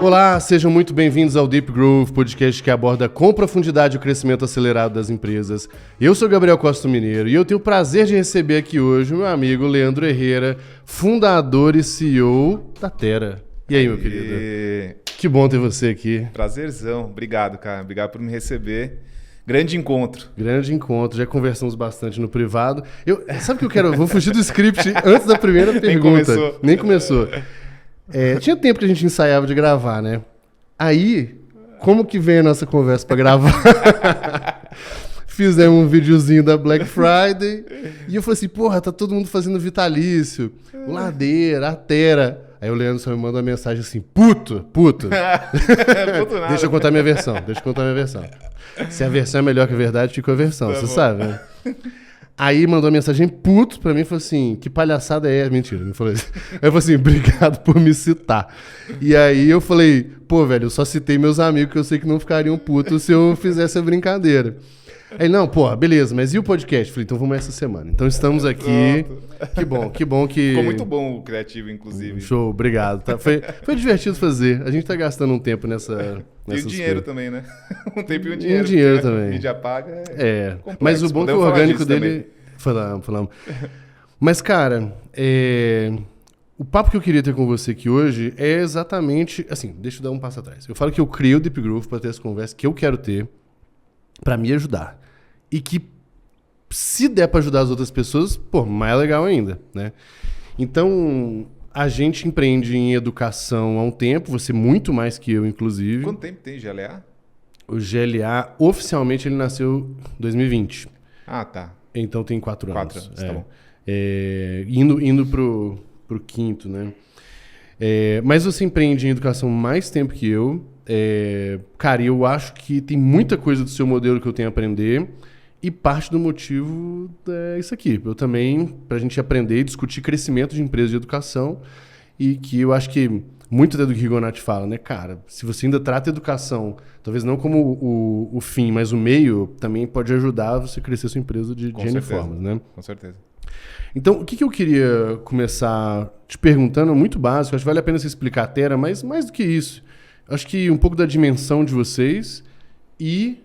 Olá, sejam muito bem-vindos ao Deep Growth, podcast que aborda com profundidade o crescimento acelerado das empresas. Eu sou Gabriel Costa Mineiro e eu tenho o prazer de receber aqui hoje o meu amigo Leandro Herrera, fundador e CEO da Tera. E aí, meu querido? Que bom ter você aqui. Prazerzão. Obrigado, cara. Obrigado por me receber. Grande encontro. Grande encontro. Já conversamos bastante no privado. Sabe o que eu quero? Eu vou fugir do script antes da primeira pergunta. Nem começou. Tinha tempo que a gente ensaiava de gravar, né? Aí, como que veio a nossa conversa pra gravar? Fizemos um videozinho da Black Friday e eu falei assim, porra, tá todo mundo fazendo vitalício, o Ladeira, a Tera. Aí o Leandro só me manda uma mensagem assim, puto. Deixa eu contar minha versão. Se a versão é melhor que a verdade, fica a versão, você sabe, né? Aí mandou uma mensagem puto pra mim e falou assim, que palhaçada é essa? Mentira, não falou isso. Aí eu falei assim, obrigado por me citar. E aí eu falei, pô, velho, eu só citei meus amigos que eu sei que não ficariam putos se eu fizesse a brincadeira. Aí, não, pô, beleza, mas e o podcast? Falei, então vamos essa semana. Então estamos aqui. Que bom que... Ficou muito bom o criativo, inclusive. Show, obrigado. Tá? Foi divertido fazer. A gente tá gastando um tempo nessa E o dinheiro também, né? Um tempo e o dinheiro. E o dinheiro também. Mídia paga complexo. Mas o bom é que o orgânico dele... Falamos. Mas, cara, o papo que eu queria ter com você aqui hoje é exatamente... Assim, deixa eu dar um passo atrás. Eu falo que eu criei o Deep Growth para ter essa conversa que eu quero ter para me ajudar. E que, se der para ajudar as outras pessoas, pô, mais legal ainda, né? Então, a gente empreende em educação há um tempo, você muito mais que eu, inclusive. Quanto tempo tem GLA? O GLA, oficialmente, ele nasceu em 2020. Ah, tá. Então tem 4 anos. 4 anos, tá bom. Indo pro quinto, né? Mas você empreende em educação mais tempo que eu. Cara, eu acho que tem muita coisa do seu modelo que eu tenho a aprender. E parte do motivo é isso aqui. Eu também, pra gente aprender e discutir crescimento de empresas de educação. E que eu acho que muito até do que o Rigonati fala, né, cara? Se você ainda trata a educação, talvez não como o fim, mas o meio, também pode ajudar você a crescer sua empresa de N formas, né? Com certeza. Então, o que eu queria começar te perguntando, é muito básico, acho que vale a pena você explicar a Tera, mas mais do que isso, acho que um pouco da dimensão de vocês e,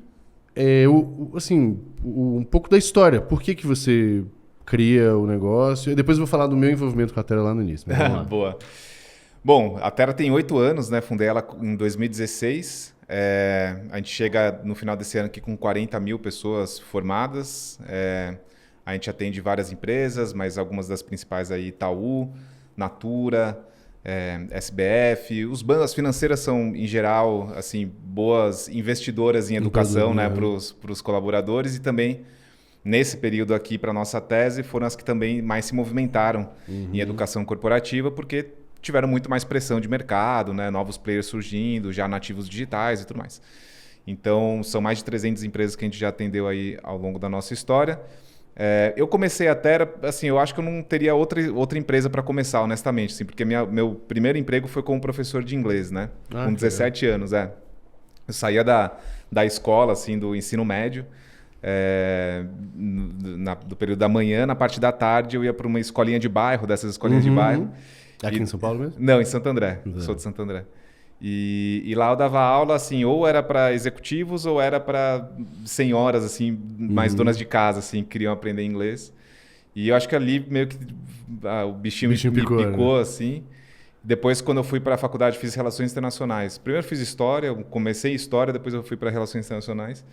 um pouco da história. Por que você cria o negócio? E depois eu vou falar do meu envolvimento com a Tera lá no início. Boa. Bom, a Tera tem 8 anos, né? Fundei ela em 2016. A gente chega no final desse ano aqui com 40 mil pessoas formadas. A gente atende várias empresas, mas algumas das principais aí, Itaú, Natura, SBF. As financeiras são, em geral, assim, boas investidoras em educação, né? Para os colaboradores e também... Nesse período aqui, para a nossa tese, foram as que também mais se movimentaram em educação corporativa, porque tiveram muito mais pressão de mercado, né? Novos players surgindo, já nativos digitais e tudo mais. Então, são mais de 300 empresas que a gente já atendeu aí ao longo da nossa história. Eu comecei a Tera, assim, eu acho que eu não teria outra empresa para começar, honestamente, assim, porque meu primeiro emprego foi como professor de inglês, né? Com 17 anos, Eu saía da escola, assim, do ensino médio, do período da manhã, na parte da tarde eu ia para uma escolinha de bairro, dessas escolinhas de bairro. Aqui em São Paulo mesmo? Não, em Santo André. Sou de Santo André. E lá eu dava aula, assim, ou era para executivos ou era para senhoras, assim, mais donas de casa, assim, que queriam aprender inglês. E eu acho que ali meio que o bichinho me picou, né? Assim. Depois, quando eu fui para a faculdade, fiz Relações Internacionais. Primeiro fiz História, eu comecei História, depois eu fui para Relações Internacionais.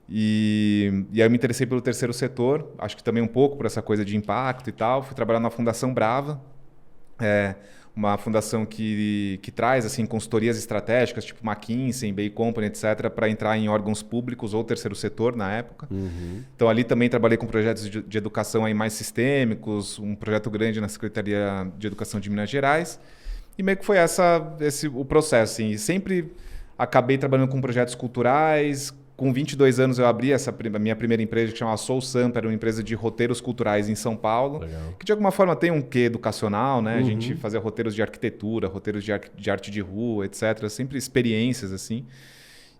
E aí eu me interessei pelo terceiro setor, acho que também um pouco por essa coisa de impacto e tal. Fui trabalhar na Fundação Brava, uma fundação que traz assim, consultorias estratégicas, tipo McKinsey, Bay Company, etc., para entrar em órgãos públicos ou terceiro setor na época. Então ali também trabalhei com projetos de educação aí mais sistêmicos, um projeto grande na Secretaria de Educação de Minas Gerais. E meio que foi o processo. Assim. E sempre acabei trabalhando com projetos culturais. Com 22 anos eu abri a minha primeira empresa que chamava Soul Sampa, era uma empresa de roteiros culturais em São Paulo. Legal. Que de alguma forma tem um quê educacional, né? A gente fazia roteiros de arquitetura, roteiros de arte de rua, etc. Sempre experiências assim.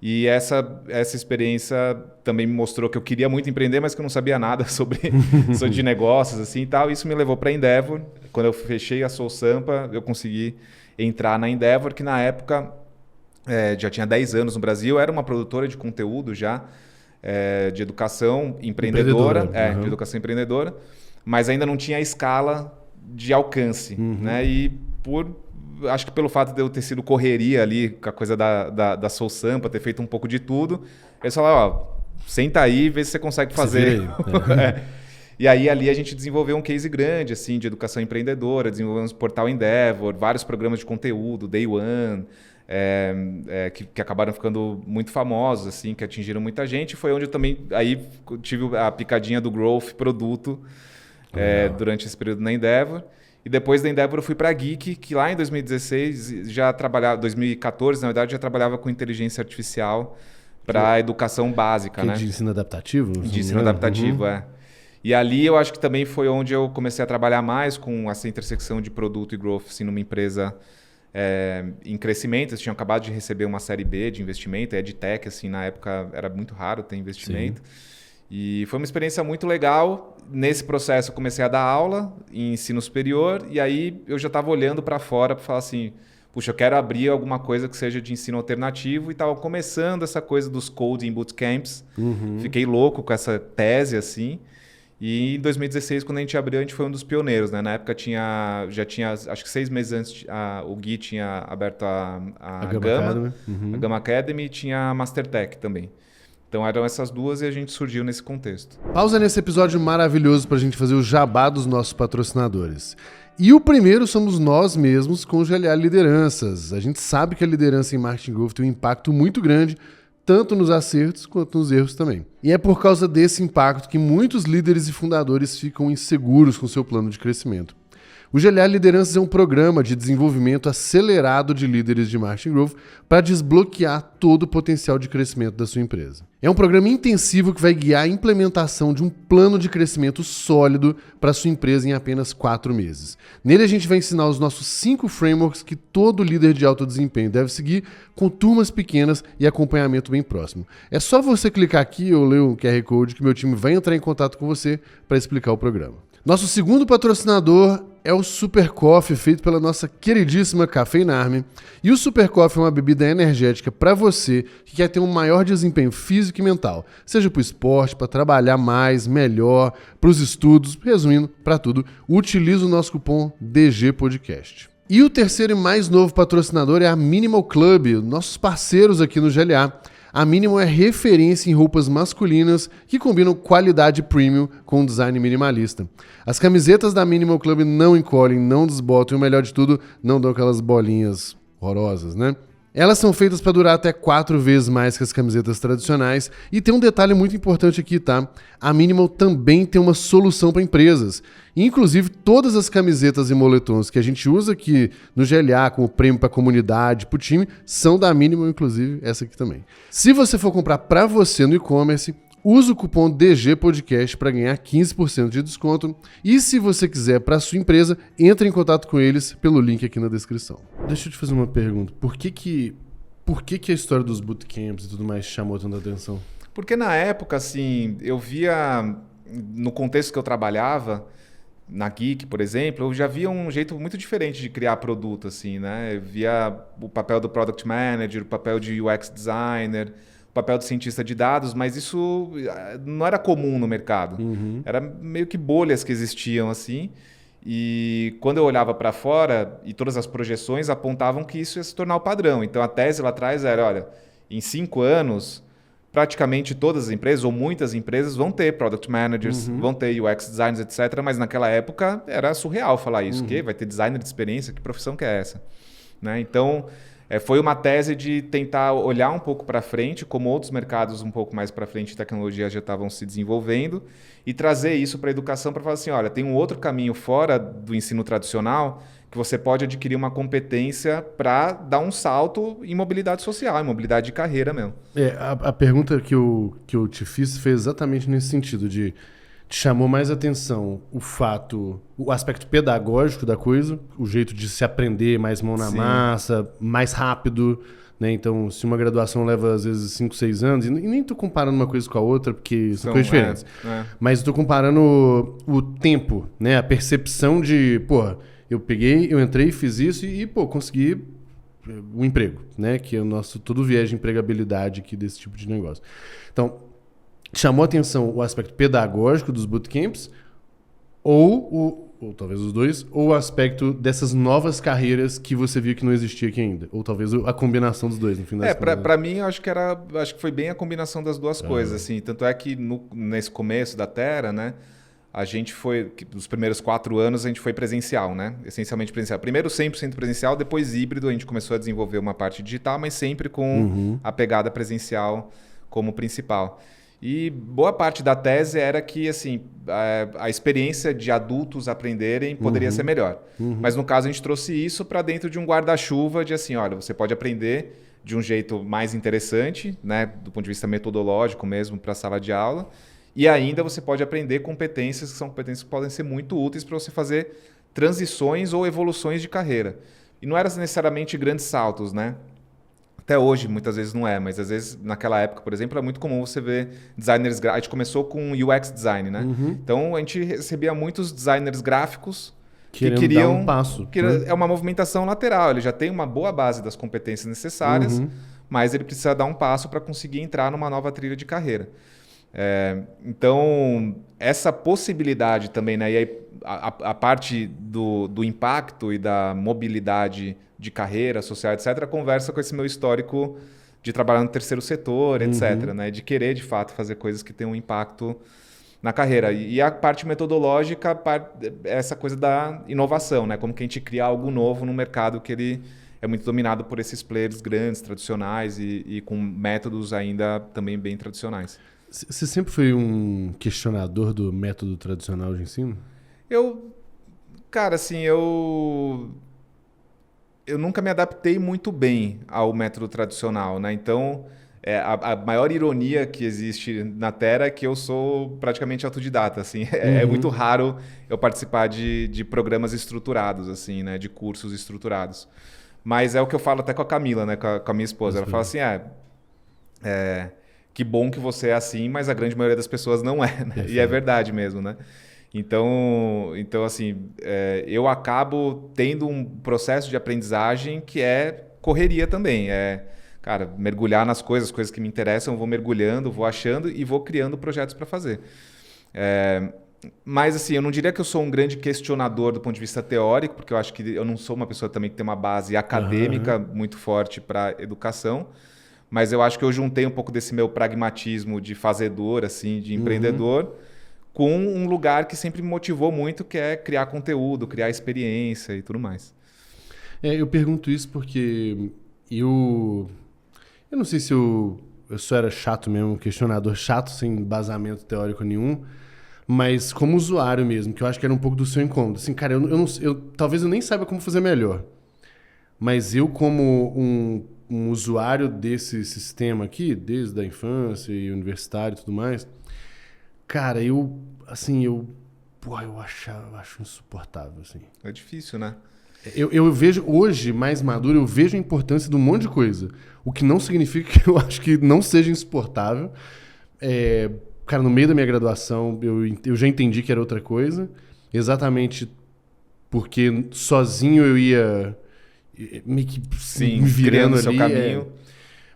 E essa experiência também me mostrou que eu queria muito empreender, mas que eu não sabia nada sobre de negócios assim e tal. Isso me levou para a Endeavor. Quando eu fechei a Soul Sampa, eu consegui entrar na Endeavor, que na época já tinha 10 anos no Brasil, era uma produtora de conteúdo já, de educação empreendedora, de educação empreendedora, mas ainda não tinha a escala de alcance, né? E acho que pelo fato de eu ter sido correria ali, com a coisa da Soul Sampa, ter feito um pouco de tudo, eles falaram, senta aí e vê se você consegue fazer. E aí ali a gente desenvolveu um case grande assim, de educação empreendedora, desenvolvemos o Portal Endeavor, vários programas de conteúdo, Day One, que acabaram ficando muito famosos, assim, que atingiram muita gente. Foi onde eu também aí tive a picadinha do growth produto durante esse período na Endeavor. E depois da Endeavor eu fui para a Geek, que lá em 2016 já trabalhava, 2014 na verdade, já trabalhava com inteligência artificial para educação básica, né? De ensino adaptativo? De ensino adaptativo, E ali eu acho que também foi onde eu comecei a trabalhar mais com essa intersecção de produto e growth, assim, numa empresa em crescimento. Eles tinham acabado de receber uma série B de investimento, EdTech, assim, na época era muito raro ter investimento. Sim. E foi uma experiência muito legal. Nesse processo eu comecei a dar aula em ensino superior e aí eu já estava olhando para fora para falar assim, puxa, eu quero abrir alguma coisa que seja de ensino alternativo, e estava começando essa coisa dos coding bootcamps. Fiquei louco com essa tese, assim. E em 2016, quando a gente abriu, a gente foi um dos pioneiros, né? Na época já tinha, acho que 6 meses antes, o Gui tinha aberto a Gama, a Gama Academy, e tinha a Mastertech também. Então eram essas duas e a gente surgiu nesse contexto. Pausa nesse episódio maravilhoso para a gente fazer o jabá dos nossos patrocinadores. E o primeiro somos nós mesmos com o GLA Lideranças. A gente sabe que a liderança em marketing growth tem um impacto muito grande, tanto nos acertos quanto nos erros também. E é por causa desse impacto que muitos líderes e fundadores ficam inseguros com seu plano de crescimento. O GLA Lideranças é um programa de desenvolvimento acelerado de líderes de marketing growth para desbloquear todo o potencial de crescimento da sua empresa. É um programa intensivo que vai guiar a implementação de um plano de crescimento sólido para a sua empresa em apenas 4 meses. Nele a gente vai ensinar os nossos 5 frameworks que todo líder de alto desempenho deve seguir, com turmas pequenas e acompanhamento bem próximo. É só você clicar aqui ou ler o QR Code que meu time vai entrar em contato com você para explicar o programa. Nosso segundo patrocinador é o Super Coffee, feito pela nossa queridíssima Cafeína Army. E o Super Coffee é uma bebida energética para você que quer ter um maior desempenho físico e mental, seja para o esporte, para trabalhar mais, melhor, para os estudos, resumindo, para tudo. Utilize o nosso cupom DGPodcast. E o terceiro e mais novo patrocinador é a Minimal Club, nossos parceiros aqui no GLA. A Minimal é referência em roupas masculinas que combinam qualidade premium com design minimalista. As camisetas da Minimal Club não encolhem, não desbotam e o melhor de tudo, não dão aquelas bolinhas horrorosas, né? Elas são feitas para durar até 4 vezes mais que as camisetas tradicionais. E tem um detalhe muito importante aqui, tá? A Minimal também tem uma solução para empresas. Inclusive, todas as camisetas e moletons que a gente usa aqui no GLA como prêmio para a comunidade, para o time, são da Minimal, inclusive essa aqui também. Se você for comprar para você no e-commerce, usa o cupom DGPodcast para ganhar 15% de desconto. E se você quiser para a sua empresa, entre em contato com eles pelo link aqui na descrição. Deixa eu te fazer uma pergunta. Por que a história dos bootcamps e tudo mais chamou tanta atenção? Porque na época, assim, eu via, no contexto que eu trabalhava, na Geek, por exemplo, eu já via um jeito muito diferente de criar produto, assim, né? Eu via o papel do Product Manager, o papel de UX Designer, o papel do cientista de dados, mas isso não era comum no mercado. Era meio que bolhas que existiam, assim. E quando eu olhava para fora, e todas as projeções apontavam que isso ia se tornar o padrão. Então a tese lá atrás era, olha, em 5 anos, praticamente todas as empresas, ou muitas empresas, vão ter Product Managers, vão ter UX Designers, etc. Mas naquela época era surreal falar isso. Que vai ter designer de experiência? Que profissão que é essa? Né? Então, foi uma tese de tentar olhar um pouco para frente, como outros mercados um pouco mais para frente de tecnologia já estavam se desenvolvendo, e trazer isso para a educação para falar assim, olha, tem um outro caminho fora do ensino tradicional que você pode adquirir uma competência para dar um salto em mobilidade social, em mobilidade de carreira mesmo. A pergunta que eu te fiz foi exatamente nesse sentido, de te chamou mais atenção o aspecto pedagógico da coisa, o jeito de se aprender mais mão na massa, mais rápido, né? Então, se uma graduação leva às vezes 5, 6 anos, e nem estou comparando uma coisa com a outra, porque são coisas diferentes, mas estou comparando o tempo, né? A percepção de, eu entrei, fiz isso e consegui o emprego, né? Que é o nosso todo o viés de empregabilidade aqui desse tipo de negócio. Então, chamou a atenção o aspecto pedagógico dos bootcamps ou talvez os dois, ou o aspecto dessas novas carreiras que você viu que não existia aqui ainda? Ou talvez a combinação dos dois, no fim das contas. Pra mim, eu acho que foi bem a combinação das duas coisas, assim. Tanto é que nesse começo da Terra, né, a gente foi, nos primeiros 4 anos, a gente foi presencial, né? Essencialmente presencial. Primeiro 100% presencial, depois híbrido, a gente começou a desenvolver uma parte digital, mas sempre com a pegada presencial como principal. E boa parte da tese era que assim, a experiência de adultos aprenderem poderia ser melhor. Mas no caso a gente trouxe isso para dentro de um guarda-chuva de assim, olha, você pode aprender de um jeito mais interessante, né, do ponto de vista metodológico mesmo para a sala de aula, e ainda você pode aprender competências que são competências que podem ser muito úteis para você fazer transições ou evoluções de carreira. E não eram necessariamente grandes saltos, né? Até hoje, muitas vezes não é, mas às vezes, naquela época, por exemplo, é muito comum você ver designers gráficos. A gente começou com UX design, né? Então, a gente recebia muitos designers gráficos que queriam... dar um passo. É uma movimentação lateral. Ele já tem uma boa base das competências necessárias, mas ele precisa dar um passo para conseguir entrar numa nova trilha de carreira. Então, essa possibilidade também, né? E aí, a parte do impacto e da mobilidade de carreira social, etc., conversa com esse meu histórico de trabalhar no terceiro setor, etc., né? De querer, de fato, fazer coisas que tenham um impacto na carreira. E a parte metodológica, essa coisa da inovação, né? Como que a gente cria algo novo no mercado que ele é muito dominado por esses players grandes, tradicionais e com métodos ainda também bem tradicionais. Você sempre foi um questionador do método tradicional de ensino? Cara, assim, eu nunca me adaptei muito bem ao método tradicional, né? Então, a maior ironia que existe na Terra é que eu sou praticamente autodidata, assim. É muito raro eu participar de programas estruturados, assim, né? De cursos estruturados. Mas é o que eu falo até com a Camila, né? Com a minha esposa. Ela fala assim, que bom que você é assim, mas a grande maioria das pessoas não é, né? E é verdade mesmo, né? Então assim, eu acabo tendo um processo de aprendizagem que é correria também. Cara, mergulhar nas coisas que me interessam, eu vou mergulhando, vou achando e vou criando projetos para fazer. Mas assim, eu não diria que eu sou um grande questionador do ponto de vista teórico, porque eu acho que eu não sou uma pessoa também que tem uma base acadêmica muito forte para educação. Mas eu acho que eu juntei um pouco desse meu pragmatismo de fazedor, assim, de empreendedor, com um lugar que sempre me motivou muito, que é criar conteúdo, criar experiência e tudo mais. Eu pergunto isso porque eu não sei se eu só era chato mesmo, questionador chato, sem embasamento teórico nenhum, mas como usuário mesmo, que eu acho que era um pouco do seu incômodo. Assim, cara, talvez eu nem saiba como fazer melhor, mas eu como um usuário desse sistema aqui, desde a infância e universitário e tudo mais, cara, eu acho insuportável, assim. É difícil, né? Eu vejo, hoje, mais maduro, eu vejo a importância de um monte de coisa. O que não significa que eu acho que não seja insuportável. Cara, no meio da minha graduação, eu já entendi que era outra coisa. Exatamente porque sozinho eu ia meio que me virando ali. Seu caminho.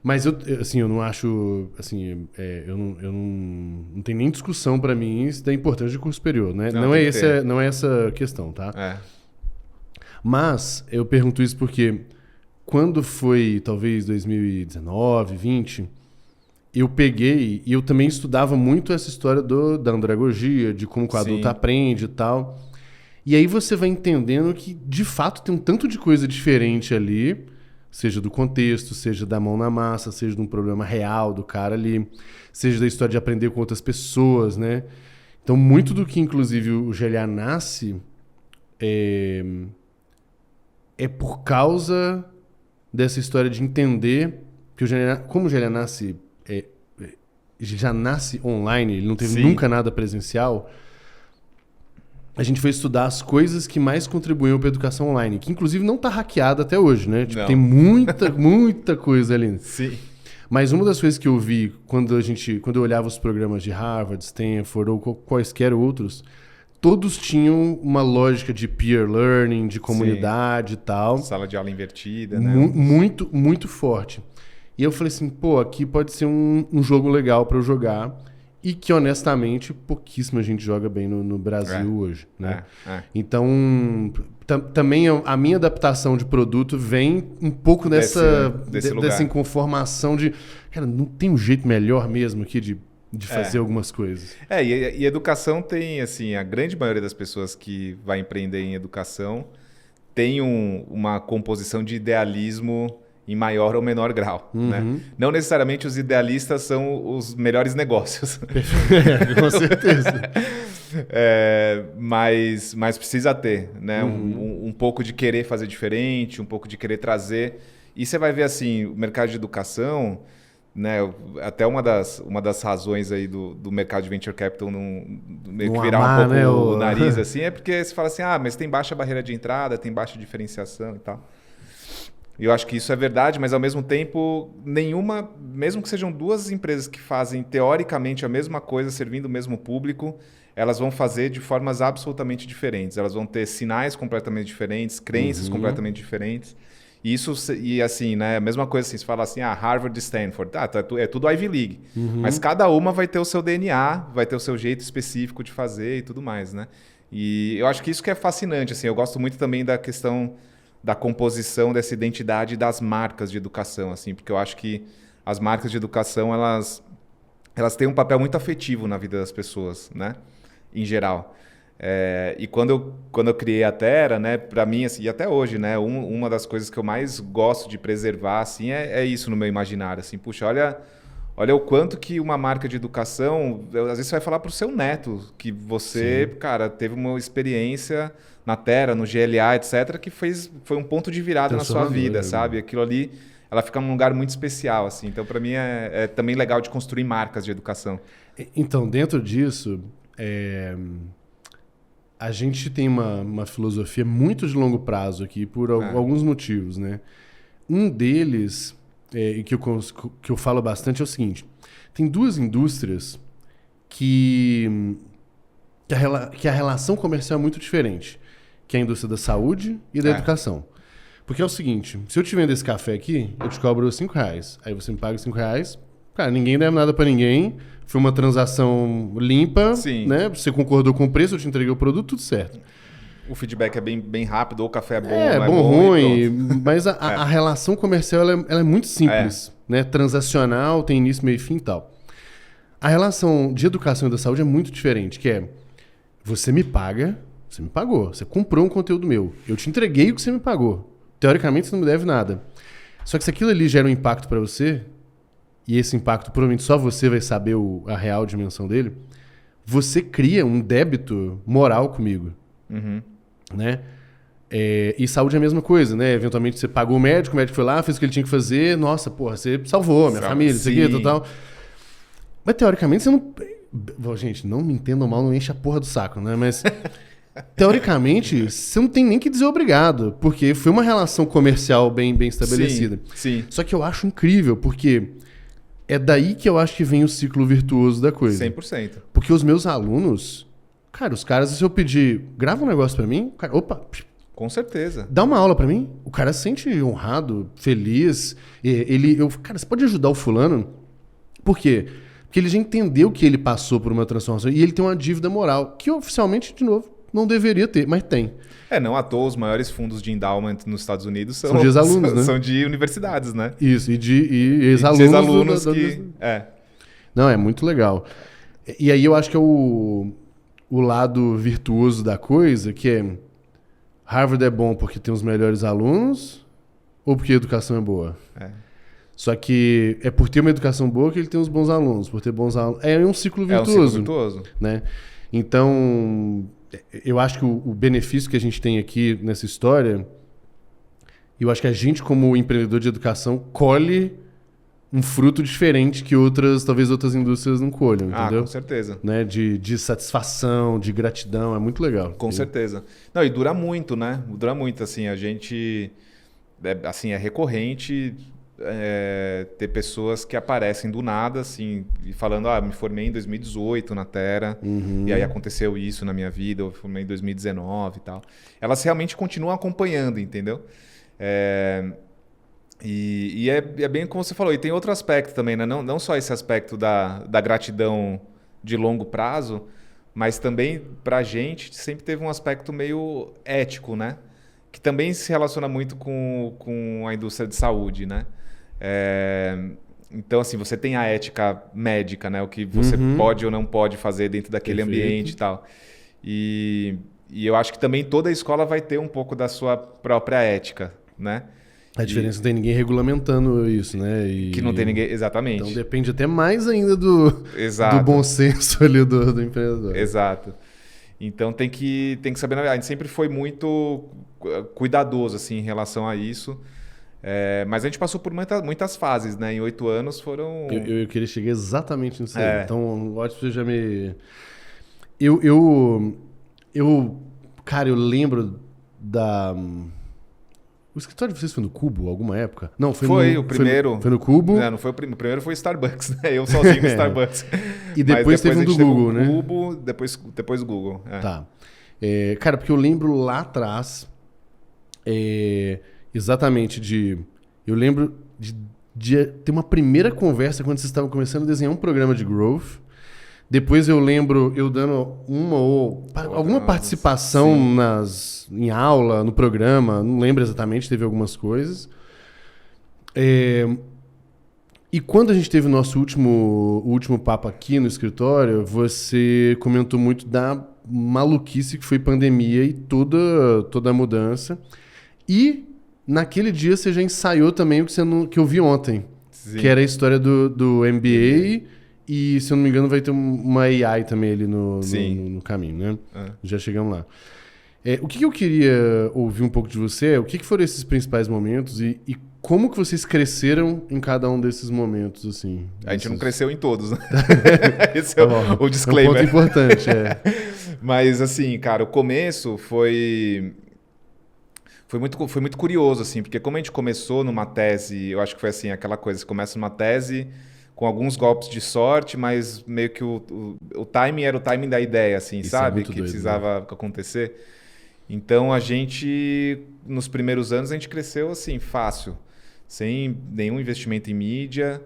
Mas eu não acho, assim, eu não tem nem discussão para mim isso da importância de curso superior, né? Não é essa a questão, tá? Mas eu pergunto isso porque quando foi, talvez, 2019, 20, eu peguei e eu também estudava muito essa história da andragogia, de como o adulto aprende e tal. E aí você vai entendendo que, de fato, tem um tanto de coisa diferente ali, seja do contexto, seja da mão na massa, seja de um problema real do cara ali, seja da história de aprender com outras pessoas, né? Então, muito do que, inclusive, o GLA nasce é por causa dessa história de entender que como o GLA nasce, já nasce online, ele não teve nunca nada presencial. A gente foi estudar as coisas que mais contribuíam para a educação online, que inclusive não está hackeada até hoje, né? Tipo, tem muita coisa ali. Sim. Mas uma das coisas que eu vi quando eu olhava os programas de Harvard, Stanford ou quaisquer outros, todos tinham uma lógica de peer learning, de comunidade e tal. Sala de aula invertida, né? Muito, muito forte. E eu falei assim, pô, aqui pode ser um jogo legal para eu jogar e que, honestamente, pouquíssima gente joga bem no Brasil hoje, né? Então, também a minha adaptação de produto vem um pouco dessa inconformação de, cara, não tem um jeito melhor mesmo aqui de fazer algumas coisas. E educação tem, assim, a grande maioria das pessoas que vai empreender em educação tem uma composição de idealismo em maior ou menor grau. Né? Não necessariamente os idealistas são os melhores negócios. Com certeza. Mas precisa ter, né? Um pouco de querer fazer diferente, um pouco de querer trazer. E você vai ver assim, o mercado de educação, né? Até uma das razões aí do mercado de venture capital meio que virar um pouco, né, o nariz assim, é porque você fala assim, mas tem baixa barreira de entrada, tem baixa diferenciação e tal. Eu acho que isso é verdade, mas ao mesmo tempo, nenhuma, mesmo que sejam duas empresas que fazem teoricamente a mesma coisa, servindo o mesmo público, elas vão fazer de formas absolutamente diferentes. Elas vão ter sinais completamente diferentes, crenças completamente diferentes. E assim, né, a mesma coisa assim, você fala assim, Harvard e Stanford, é tudo Ivy League. Mas cada uma vai ter o seu DNA, vai ter o seu jeito específico de fazer e tudo mais, né? E eu acho que isso que é fascinante, assim, eu gosto muito também da questão da composição dessa identidade das marcas de educação, assim, porque eu acho que as marcas de educação, elas têm um papel muito afetivo na vida das pessoas, né? Em geral. E quando eu criei a Terra, né, para mim, assim, e até hoje, né, uma das coisas que eu mais gosto de preservar, assim, é isso no meu imaginário, assim, puxa, olha o quanto que uma marca de educação, às vezes você vai falar para o seu neto que você, cara, teve uma experiência na Terra, no GLA, etc., que foi um ponto de virada na sua vida, sabe? Aquilo ali, ela fica num lugar muito especial, assim. Então, para mim, é também legal de construir marcas de educação. Então, dentro disso, a gente tem uma filosofia muito de longo prazo aqui, por alguns motivos, né? Um deles, que eu falo bastante, é o seguinte. Tem duas indústrias que a relação comercial é muito diferente, que é a indústria da saúde e da educação. Porque é o seguinte, se eu te vendo esse café aqui, eu te cobro R$5. Aí você me paga R$5. Cara, ninguém deve nada pra ninguém. Foi uma transação limpa, né? Você concordou com o preço, eu te entreguei o produto, tudo certo. O feedback é bem rápido, ou o café é bom, não é bom, ruim. Mas a relação comercial ela é muito simples, né? Transacional, tem início, meio e fim e tal. A relação de educação e da saúde é muito diferente, que é você me paga, você me pagou, você comprou um conteúdo meu, eu te entreguei o que você me pagou. Teoricamente você não me deve nada. Só que se aquilo ali gera um impacto para você, e esse impacto provavelmente só você vai saber a real dimensão dele, você cria um débito moral comigo. Né? E saúde é a mesma coisa, né? Eventualmente você pagou o médico foi lá, fez o que ele tinha que fazer, nossa, porra, você salvou minha família, isso aqui, tal. Mas teoricamente você não... Gente, não me entendam mal, não enche a porra do saco, né? Mas teoricamente você não tem nem que dizer obrigado, porque foi uma relação comercial bem estabelecida. Sim. Só que eu acho incrível, porque é daí que eu acho que vem o ciclo virtuoso da coisa. 100%. Porque os meus alunos... Cara, os caras, se eu pedir, grava um negócio pra mim, cara, opa, com certeza. Dá uma aula pra mim, o cara se sente honrado, feliz. Cara, você pode ajudar o fulano? Por quê? Porque ele já entendeu que ele passou por uma transformação e ele tem uma dívida moral, que oficialmente, de novo, não deveria ter, mas tem. Não à toa, os maiores fundos de endowment nos Estados Unidos são de ex-alunos, né? São de universidades, né? Isso, e ex-alunos. Ex-alunos Não, é muito legal. E aí eu acho que é o lado virtuoso da coisa, que é Harvard é bom porque tem os melhores alunos ou porque a educação é boa? Só que é por ter uma educação boa que ele tem os bons alunos. Por ter bons alunos... É um ciclo virtuoso. É um ciclo virtuoso. Né? Então, eu acho que o benefício que a gente tem aqui nessa história, eu acho que a gente, como empreendedor de educação, colhe um fruto diferente que talvez outras indústrias não colham, entendeu? Com certeza. Né? De satisfação, de gratidão, é muito legal. Com certeza. Não, e dura muito, né? Dura muito, assim, a gente... é recorrente ter pessoas que aparecem do nada, assim, e falando, me formei em 2018 na Terra, e aí aconteceu isso na minha vida, eu formei em 2019 e tal. Elas realmente continuam acompanhando, entendeu? E é bem como você falou, e tem outro aspecto também, né? Não só esse aspecto da gratidão de longo prazo, mas também pra gente sempre teve um aspecto meio ético, né? Que também se relaciona muito com a indústria de saúde, né? Então, assim, você tem a ética médica, né? O que você pode ou não pode fazer dentro daquele ambiente e tal. E eu acho que também toda escola vai ter um pouco da sua própria ética, né? A diferença não tem ninguém regulamentando isso, né? Que não tem ninguém... Exatamente. Então depende até mais ainda do bom senso ali do empreendedor. Exato. Então tem que saber navegar. A gente sempre foi muito cuidadoso assim, em relação a isso. Mas a gente passou por muitas fases, né? Em 8 anos foram... Eu queria chegar exatamente nisso aí. Então, ótimo, você já me... Cara, eu lembro da... O escritório de vocês foi no Cubo, alguma época? Não, foi o primeiro. Foi no Cubo? Não foi o primeiro, foi o Starbucks, né? Eu sozinho no Starbucks. E depois teve um do Google, né? Cubo, depois o Google. Tá. Cara, porque eu lembro lá atrás, exatamente eu lembro de ter uma primeira conversa quando vocês estavam começando a desenhar um programa de growth. Depois eu lembro eu dando alguma participação em aula, no programa, não lembro exatamente, teve algumas coisas. E quando a gente teve o nosso último papo aqui no escritório, você comentou muito da maluquice que foi pandemia e toda a mudança. E naquele dia você já ensaiou também o que eu vi ontem, que era a história do MBA. E, se eu não me engano, vai ter uma AI também ali no caminho, né? Já chegamos lá. O que eu queria ouvir um pouco de você o que foram esses principais momentos e como que vocês cresceram em cada um desses momentos, assim? A gente não cresceu em todos, né? Esse é o disclaimer. É um ponto importante, Mas, assim, cara, o começo foi muito curioso, assim, porque como a gente começou numa tese, eu acho que foi assim, aquela coisa, você começa numa tese com alguns golpes de sorte, mas meio que o timing era o timing da ideia, assim, isso sabe? Que precisava acontecer. Então, nos primeiros anos, a gente cresceu, assim, fácil, sem nenhum investimento em mídia.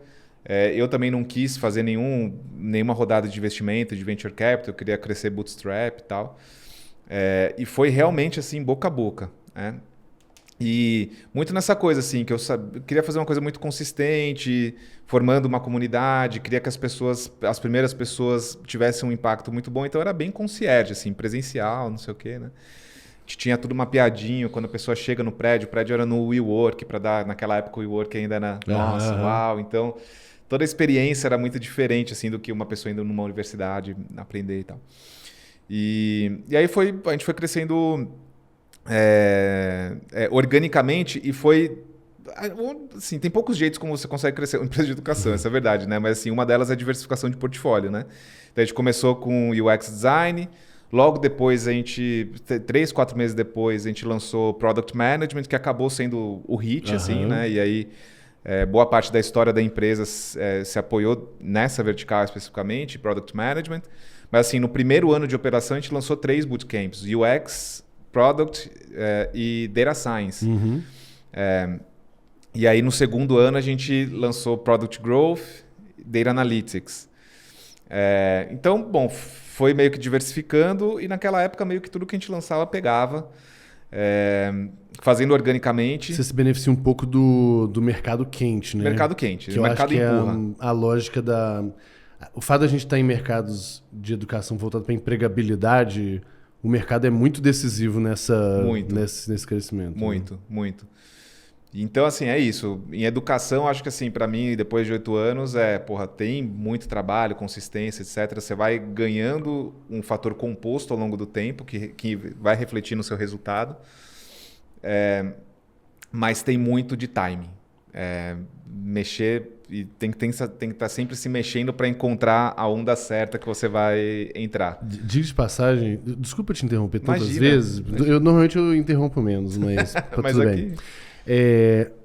Eu também não quis fazer nenhuma rodada de investimento, de venture capital, eu queria crescer bootstrap e tal. E foi realmente, assim, boca a boca, né? E muito nessa coisa, assim, que eu queria fazer uma coisa muito consistente, formando uma comunidade, queria que as primeiras pessoas tivessem um impacto muito bom, então era bem concierge, assim, presencial, não sei o quê, né? A gente tinha tudo mapeadinho, quando a pessoa chega no prédio, o prédio era no WeWork, naquela época o WeWork ainda era, nossa, uau, então toda a experiência era muito diferente, assim, do que uma pessoa indo numa universidade aprender e tal. E aí a gente foi crescendo... organicamente e foi assim, tem poucos jeitos como você consegue crescer uma empresa de educação, essa é a verdade, né? Mas assim, uma delas é a diversificação de portfólio, né? Então a gente começou com UX Design, logo depois 3, 4 meses depois a gente lançou Product Management, que acabou sendo o hit, assim, né? E aí boa parte da história da empresa se apoiou nessa vertical especificamente, Product Management, mas assim, no primeiro ano de operação a gente lançou 3 bootcamps, UX, Product e Data Science. E aí, no segundo ano, a gente lançou Product Growth e Data Analytics. Então, bom, foi meio que diversificando e naquela época meio que tudo que a gente lançava pegava, fazendo organicamente. Você se beneficia um pouco do mercado quente, né? Mercado quente, que o mercado empurra. A lógica o fato da gente estar em mercados de educação voltado para empregabilidade... O mercado é muito decisivo nesse crescimento. Muito, muito. Então, assim, é isso. Em educação, acho que, assim, para mim, depois de 8 anos, tem muito trabalho, consistência, etc. Você vai ganhando um fator composto ao longo do tempo, que vai refletir no seu resultado. Mas tem muito de timing. Mexer e tem que estar sempre se mexendo para encontrar a onda certa que você vai entrar. Diga de passagem, desculpa te interromper tantas vezes. Normalmente eu interrompo menos, mas tudo aqui... bem.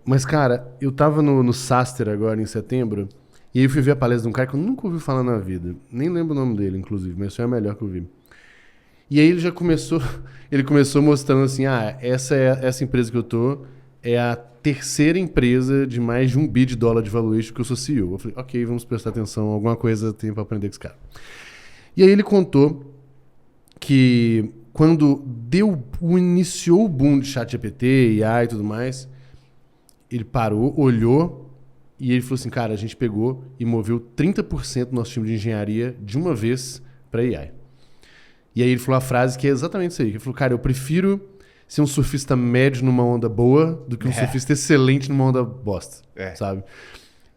Mas, cara, eu tava no Saster agora, em setembro, e aí eu fui ver a palestra de um cara que eu nunca ouvi falar na vida. Nem lembro o nome dele, inclusive, mas foi a melhor que eu vi. E aí ele já começou, ele começou mostrando assim, essa empresa que eu tô é a terceira empresa de mais de $1 bilhão de valuation que eu sou CEO. Eu falei, ok, vamos prestar atenção, alguma coisa tem pra aprender com esse cara. E aí ele contou que quando iniciou o boom de ChatGPT, IA e tudo mais, ele parou, olhou e ele falou assim, cara, a gente pegou e moveu 30% do nosso time de engenharia de uma vez para AI. E aí ele falou a frase que é exatamente isso aí. Ele falou, cara, eu prefiro ser um surfista médio numa onda boa do que um surfista excelente numa onda bosta, sabe?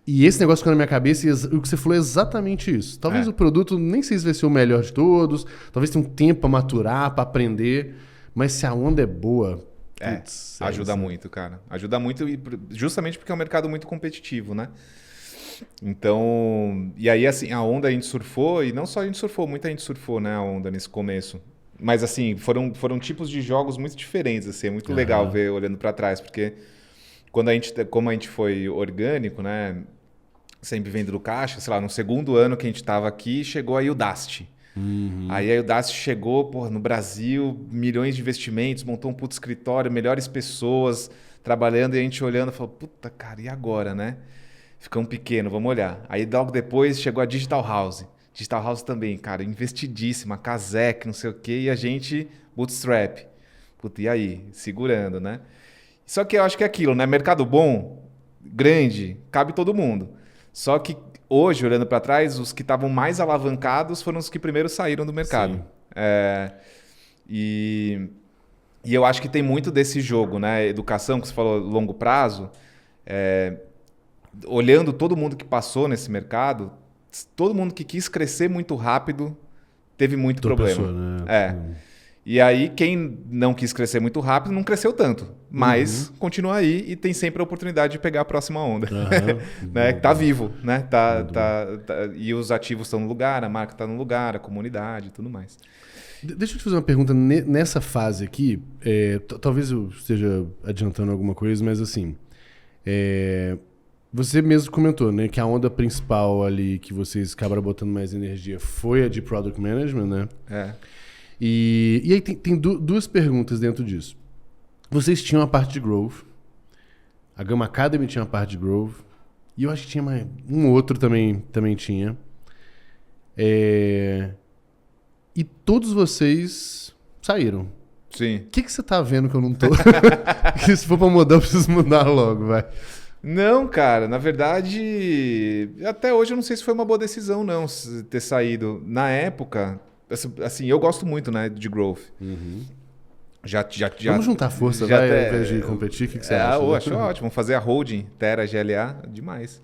E esse negócio ficou na minha cabeça e o que você falou é exatamente isso. Talvez o produto nem sei se vai ser o melhor de todos, talvez tenha um tempo para maturar, para aprender, mas se a onda é boa... Putz, ajuda muito, cara. Ajuda muito justamente porque é um mercado muito competitivo, né? Então, e aí assim, a onda a gente surfou, e não só a gente surfou, muita gente surfou, né, a onda nesse começo. Mas assim, foram tipos de jogos muito diferentes, assim, é muito legal ver olhando para trás, porque como a gente foi orgânico, né, sempre vendo do caixa, sei lá, no segundo ano que a gente estava aqui, chegou aí o Dast. Aí o Dast chegou, no Brasil, milhões de investimentos, montou um puto escritório, melhores pessoas trabalhando, e a gente olhando, falou, puta, cara, e agora, né? Ficamos pequeno, vamos olhar. Aí logo depois chegou a Digital House. Digital House também, cara, investidíssima, Kazek, não sei o quê, e a gente bootstrap. Puta, e aí? Segurando, né? Só que eu acho que é aquilo, né? Mercado bom, grande, cabe todo mundo. Só que hoje, olhando para trás, os que estavam mais alavancados foram os que primeiro saíram do mercado. E eu acho que tem muito desse jogo, né? Educação, que você falou, longo prazo. Olhando todo mundo que passou nesse mercado, todo mundo que quis crescer muito rápido teve muito problema. Né? E aí, quem não quis crescer muito rápido não cresceu tanto. Mas continua aí e tem sempre a oportunidade de pegar a próxima onda. Né? Tá vivo, né? E os ativos estão no lugar, a marca está no lugar, a comunidade e tudo mais. Deixa eu te fazer uma pergunta. Nessa fase aqui, talvez eu esteja adiantando alguma coisa, mas assim... Você mesmo comentou, né, que a onda principal ali que vocês acabaram botando mais energia foi a de Product Management, né? E aí tem duas perguntas dentro disso. Vocês tinham a parte de Growth, a Gamma Academy tinha a parte de Growth, e eu acho que tinha mais um outro também tinha. E todos vocês saíram. Sim. O que você tá vendo que eu não tô? Que se for pra mudar, eu preciso mudar logo, vai. Não, cara, na verdade, até hoje eu não sei se foi uma boa decisão não ter saído. Na época, assim, eu gosto muito, né, de Growth. Vamos juntar força, vai, ao invés de competir, o que você acha? Eu acho ótimo, vamos fazer a holding, Terra, GLA, demais.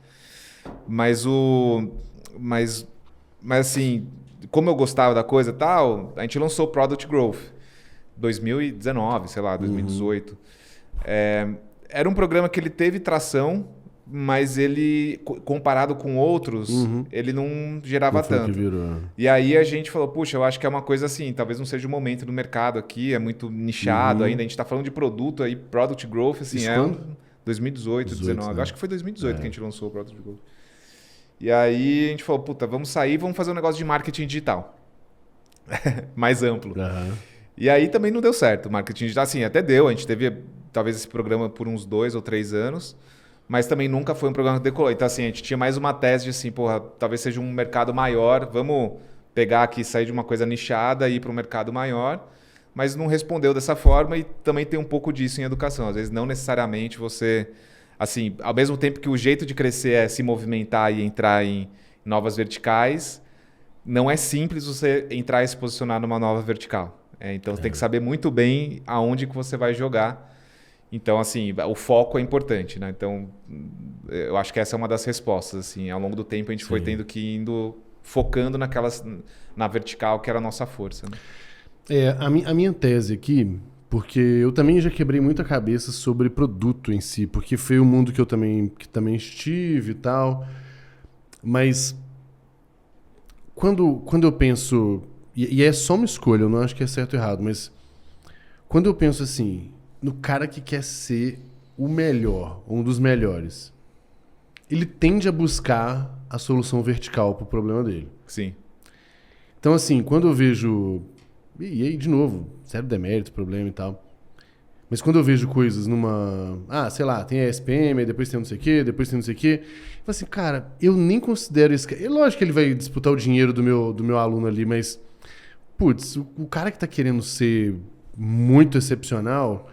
Mas assim, como eu gostava da coisa e tal, a gente lançou o Product Growth, 2019, sei lá, 2018. Era um programa que ele teve tração, mas ele, comparado com outros, ele não gerava tanto. E aí a gente falou, puxa, eu acho que é uma coisa assim, talvez não seja o momento do mercado aqui, é muito nichado ainda, a gente está falando de produto aí, Product Growth, assim, isso 2018, 2019. Né? Acho que foi 2018 que a gente lançou o Product Growth. E aí a gente falou, puta, vamos sair, vamos fazer um negócio de marketing digital. Mais amplo. E aí também não deu certo. Marketing digital, assim, até deu. A gente teve, talvez, esse programa por uns 2 ou 3 anos, mas também nunca foi um programa que decolou. Então, assim, a gente tinha mais uma tese de, assim, porra, talvez seja um mercado maior, vamos pegar aqui, sair de uma coisa nichada e ir para um mercado maior, mas não respondeu dessa forma e também tem um pouco disso em educação. Às vezes, não necessariamente você... Assim, ao mesmo tempo que o jeito de crescer é se movimentar e entrar em novas verticais, não é simples você entrar e se posicionar numa nova vertical. Então, você tem que saber muito bem aonde que você vai jogar. Então, assim, o foco é importante, né? Então, eu acho que essa é uma das respostas. Assim, ao longo do tempo, a gente foi tendo que ir focando na vertical, que era a nossa força. Né? A minha tese aqui, porque eu também já quebrei muita cabeça sobre produto em si, porque foi o mundo que eu também estive e tal. Mas, quando eu penso... E é só uma escolha, eu não acho que é certo ou errado, mas quando eu penso assim, no cara que quer ser o melhor, um dos melhores, ele tende a buscar a solução vertical pro problema dele. Sim. Então, assim, quando eu vejo... E aí, de novo, zero demérito, problema e tal. Mas quando eu vejo coisas numa... Ah, sei lá, tem a SPM, depois tem não sei o quê, depois tem não sei o quê. Eu falo assim, cara, eu nem considero esse... É lógico que ele vai disputar o dinheiro do meu aluno ali, mas... Putz, o cara que tá querendo ser muito excepcional,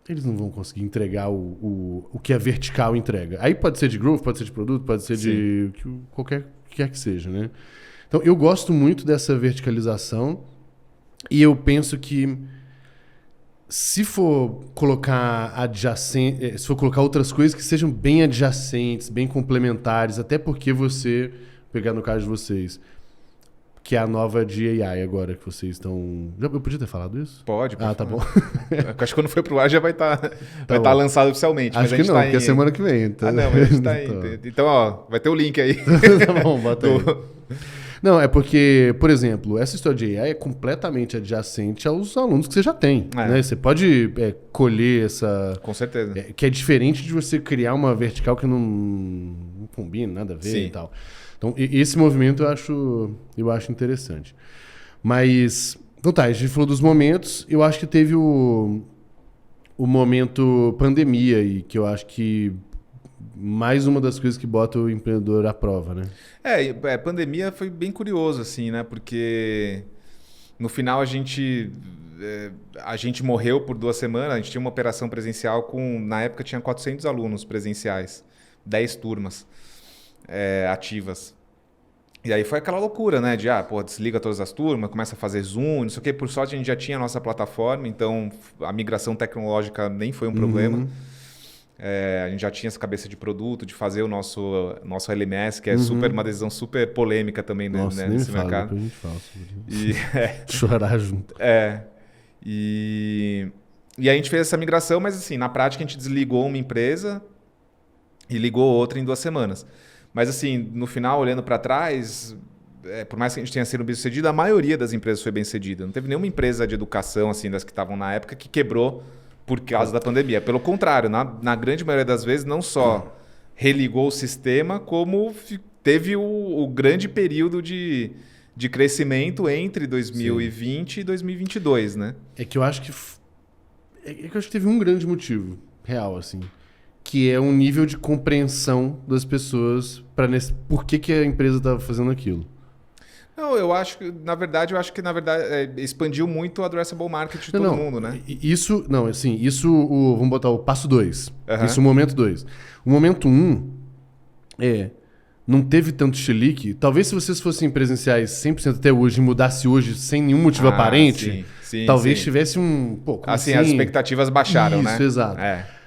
eles não vão conseguir entregar o que a vertical entrega. Aí pode ser de growth, pode ser de produto, pode ser de qualquer que quer que seja, né? Então, eu gosto muito dessa verticalização e eu penso que se for colocar se for colocar outras coisas que sejam bem adjacentes, bem complementares, até porque você, pegar no caso de vocês, que é a nova de AI agora que vocês estão... Eu podia ter falado isso? Pode. Ah, tá bom. Acho que quando for pro ar já vai estar lançado oficialmente. Acho mas que não, porque é semana que vem. Então... Ah, não, mas a gente tá Então, ó, vai ter o link aí. Tá bom, bota aí. Não, é porque, por exemplo, essa história de AI é completamente adjacente aos alunos que você já tem. Né? Você pode colher essa... Com certeza. Que é diferente de você criar uma vertical que não combina, nada a ver e tal. Então, esse movimento eu acho interessante. Mas, então tá, a gente falou dos momentos. Eu acho que teve o momento pandemia aí, que eu acho que mais uma das coisas que bota o empreendedor à prova, né? Pandemia foi bem curioso, assim, né? Porque no final a gente morreu por 2 semanas. A gente tinha uma operação presencial na época tinha 400 alunos presenciais, 10 turmas ativas. E aí foi aquela loucura, né? De, desliga todas as turmas, começa a fazer Zoom, não sei o quê. Por sorte a gente já tinha a nossa plataforma, então a migração tecnológica nem foi um problema. A gente já tinha essa cabeça de produto, de fazer o nosso LMS, que é uma decisão super polêmica também, nossa, nesse mercado. Depois a gente fala sobre isso. Chorar junto. E a gente fez essa migração, mas assim, na prática a gente desligou uma empresa e ligou outra em 2 semanas. Mas assim, no final, olhando para trás, por mais que a gente tenha sido bem-sucedido, a maioria das empresas foi bem-sucedida. Não teve nenhuma empresa de educação, assim, das que estavam na época, que quebrou por causa da pandemia. Pelo contrário, na grande maioria das vezes, não só religou o sistema, como teve o grande período de crescimento entre 2020 e 2022, né? É que eu acho que teve um grande motivo real, assim, que é um nível de compreensão das pessoas por que a empresa está fazendo aquilo. Não, eu acho que, na verdade, expandiu muito o addressable market de todo mundo, né? Vamos botar o passo 2. Isso, o momento 2. O momento 1 não teve tanto chilique. Talvez se vocês fossem presenciais 100% até hoje e mudasse hoje sem nenhum motivo aparente, talvez tivesse um... as expectativas baixaram, né? Isso, exato.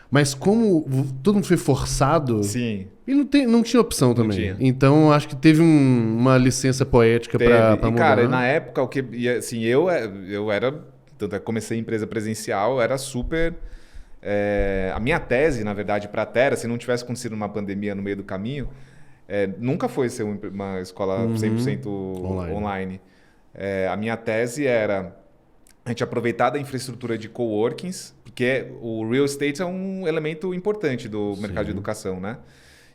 Mas como todo mundo foi forçado, ele não tinha opção também. Então, acho que teve uma licença poética para mudar. Cara, na época, eu era... Tanto é que comecei em empresa presencial, eu era super... a minha tese, na verdade, para a Terra, se não tivesse acontecido uma pandemia no meio do caminho, nunca foi ser uma escola 100% online. A minha tese era... a gente aproveitar da infraestrutura de coworkings, porque o real estate é um elemento importante do mercado de educação, né?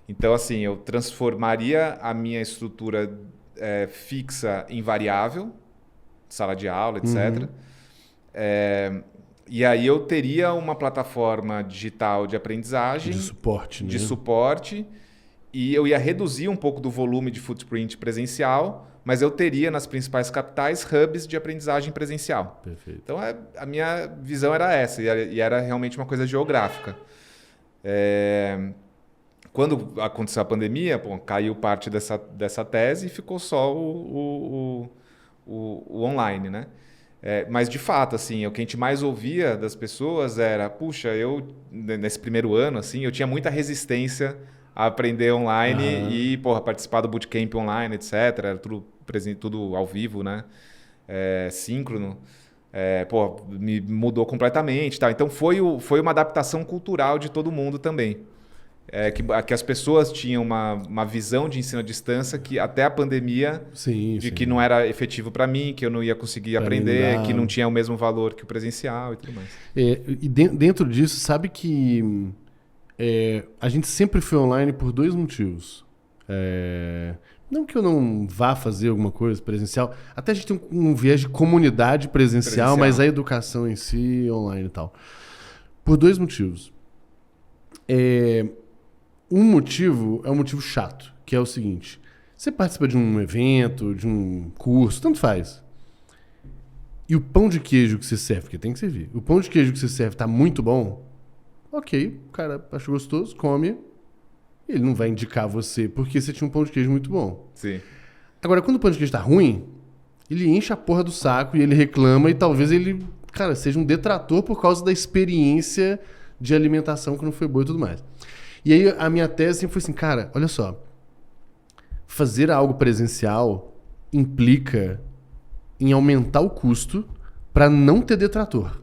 Então, assim, eu transformaria a minha estrutura fixa em variável, sala de aula, etc. E aí eu teria uma plataforma digital de aprendizagem. De suporte, né? De suporte. E eu ia reduzir um pouco do volume de footprint presencial, mas eu teria nas principais capitais hubs de aprendizagem presencial. Perfeito. Então a minha visão era essa, e era realmente uma coisa geográfica. Quando aconteceu a pandemia, caiu parte dessa tese e ficou só o online, né? Mas de fato, assim, o que a gente mais ouvia das pessoas era, puxa, eu nesse primeiro ano, assim, eu tinha muita resistência a aprender online e participar do bootcamp online, etc. Era tudo ao vivo, né? Síncrono. Me mudou completamente. Tá? Então foi uma adaptação cultural de todo mundo também. que as pessoas tinham uma visão de ensino à distância que até a pandemia, Sim, de sim. que não era efetivo para mim, que eu não ia conseguir Pra aprender, mim que não tinha o mesmo valor que o presencial e tudo mais. E dentro disso, sabe que a gente sempre foi online por dois motivos. Não que eu não vá fazer alguma coisa presencial, até a gente tem um viés de comunidade presencial, mas a educação em si online e tal. Por dois motivos. Um motivo é um motivo chato, que é o seguinte: você participa de um evento, de um curso, tanto faz. E o pão de queijo que você serve, porque tem que servir, o pão de queijo que você serve tá muito bom, ok, o cara acha gostoso, come, ele não vai indicar você porque você tinha um pão de queijo muito bom. Sim. Agora, quando o pão de queijo tá ruim, ele enche a porra do saco e ele reclama e talvez ele, cara, seja um detrator por causa da experiência de alimentação que não foi boa e tudo mais. E aí a minha tese sempre foi assim, cara, olha só, fazer algo presencial implica em aumentar o custo para não ter detrator.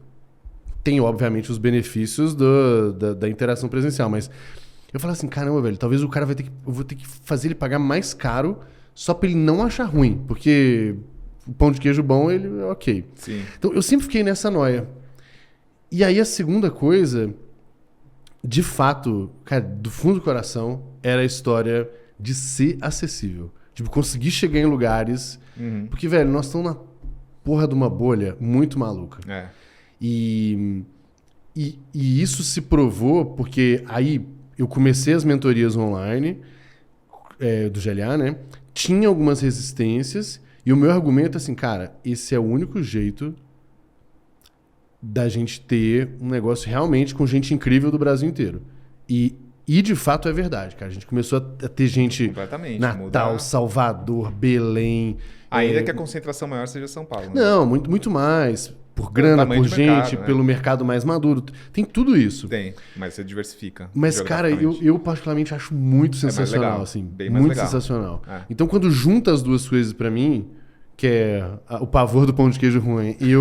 Tem, obviamente, os benefícios da interação presencial, mas eu falo assim, caramba, velho, talvez o cara eu vou ter que fazer ele pagar mais caro só para ele não achar ruim, porque o pão de queijo bom, ele é ok. Sim. Então eu sempre fiquei nessa noia. E aí a segunda coisa, de fato, cara, do fundo do coração, era a história de ser acessível. Tipo, conseguir chegar em lugares. Porque, velho, nós estamos na porra de uma bolha muito maluca. E isso se provou porque aí eu comecei as mentorias online do GLA, né? Tinha algumas resistências e o meu argumento é assim, cara, esse é o único jeito da gente ter um negócio realmente com gente incrível do Brasil inteiro. E de fato é verdade, cara. A gente começou a ter gente Natal, Salvador, Belém. Ainda que a concentração maior seja São Paulo. Né? Não, muito, muito mais. Por grana, por gente, mercado, né? Pelo mercado mais maduro. Tem tudo isso. Tem, mas você diversifica. Mas, cara, eu particularmente acho muito sensacional. Legal, assim, bem mais muito legal. Sensacional. Então, quando junta as duas coisas pra mim, que é o pavor do pão de queijo ruim e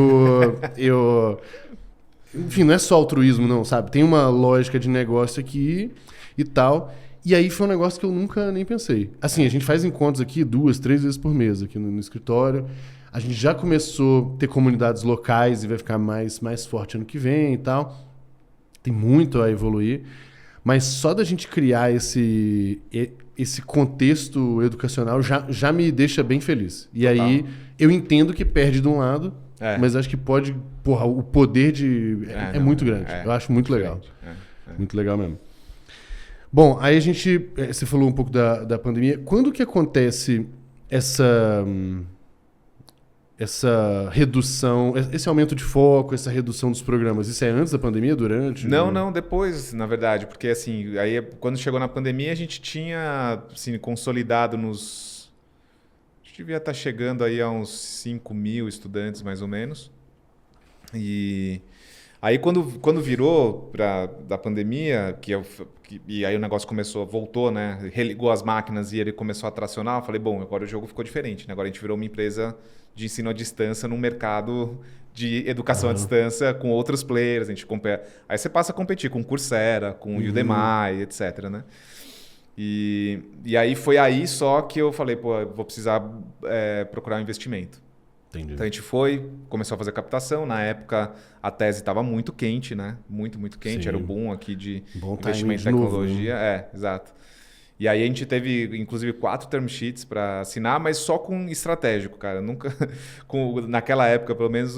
enfim, não é só altruísmo, não, sabe? Tem uma lógica de negócio aqui e tal. E aí foi um negócio que eu nunca nem pensei. Assim, a gente faz encontros aqui 2, 3 vezes por mês aqui no escritório. A gente já começou a ter comunidades locais e vai ficar mais forte ano que vem e tal. Tem muito a evoluir. Mas só da gente criar esse contexto educacional já me deixa bem feliz. E aí eu entendo que perde de um lado, mas acho que pode... Porra, o poder é muito grande. Eu acho muito legal. Muito legal mesmo. Bom, aí a gente... Você falou um pouco da pandemia. Quando que acontece essa redução, esse aumento de foco, essa redução dos programas? Isso é antes da pandemia, durante? Não, depois, na verdade. Porque, assim, aí quando chegou na pandemia, a gente tinha assim, consolidado nos... A gente devia estar chegando aí a uns 5 mil estudantes, mais ou menos. E aí, quando virou da pandemia, e aí o negócio voltou, né? Religou as máquinas e ele começou a tracionar, eu falei, bom, agora o jogo ficou diferente, né? Agora a gente virou uma empresa de ensino à distância num mercado de educação à distância com outros players. A gente aí você passa a competir com Coursera, com Udemy, etc, né? E aí foi aí só que eu falei, pô, eu vou precisar procurar um investimento. Entendi. Então a gente começou a fazer captação. Na época a tese estava muito quente, né? Muito, muito quente. Sim. Era o boom aqui de Bom investimento em tecnologia. Novo, né? Exato. E aí a gente teve, inclusive, 4 term sheets para assinar, mas só com estratégico, cara. Nunca, naquela época, pelo menos,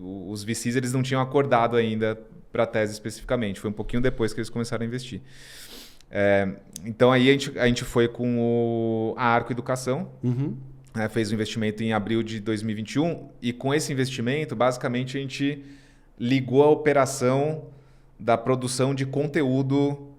os VCs eles não tinham acordado ainda para a tese especificamente. Foi um pouquinho depois que eles começaram a investir. Então aí a gente foi com a Arco Educação. Fez um investimento em abril de 2021 e com esse investimento, basicamente, a gente ligou a operação da produção de conteúdo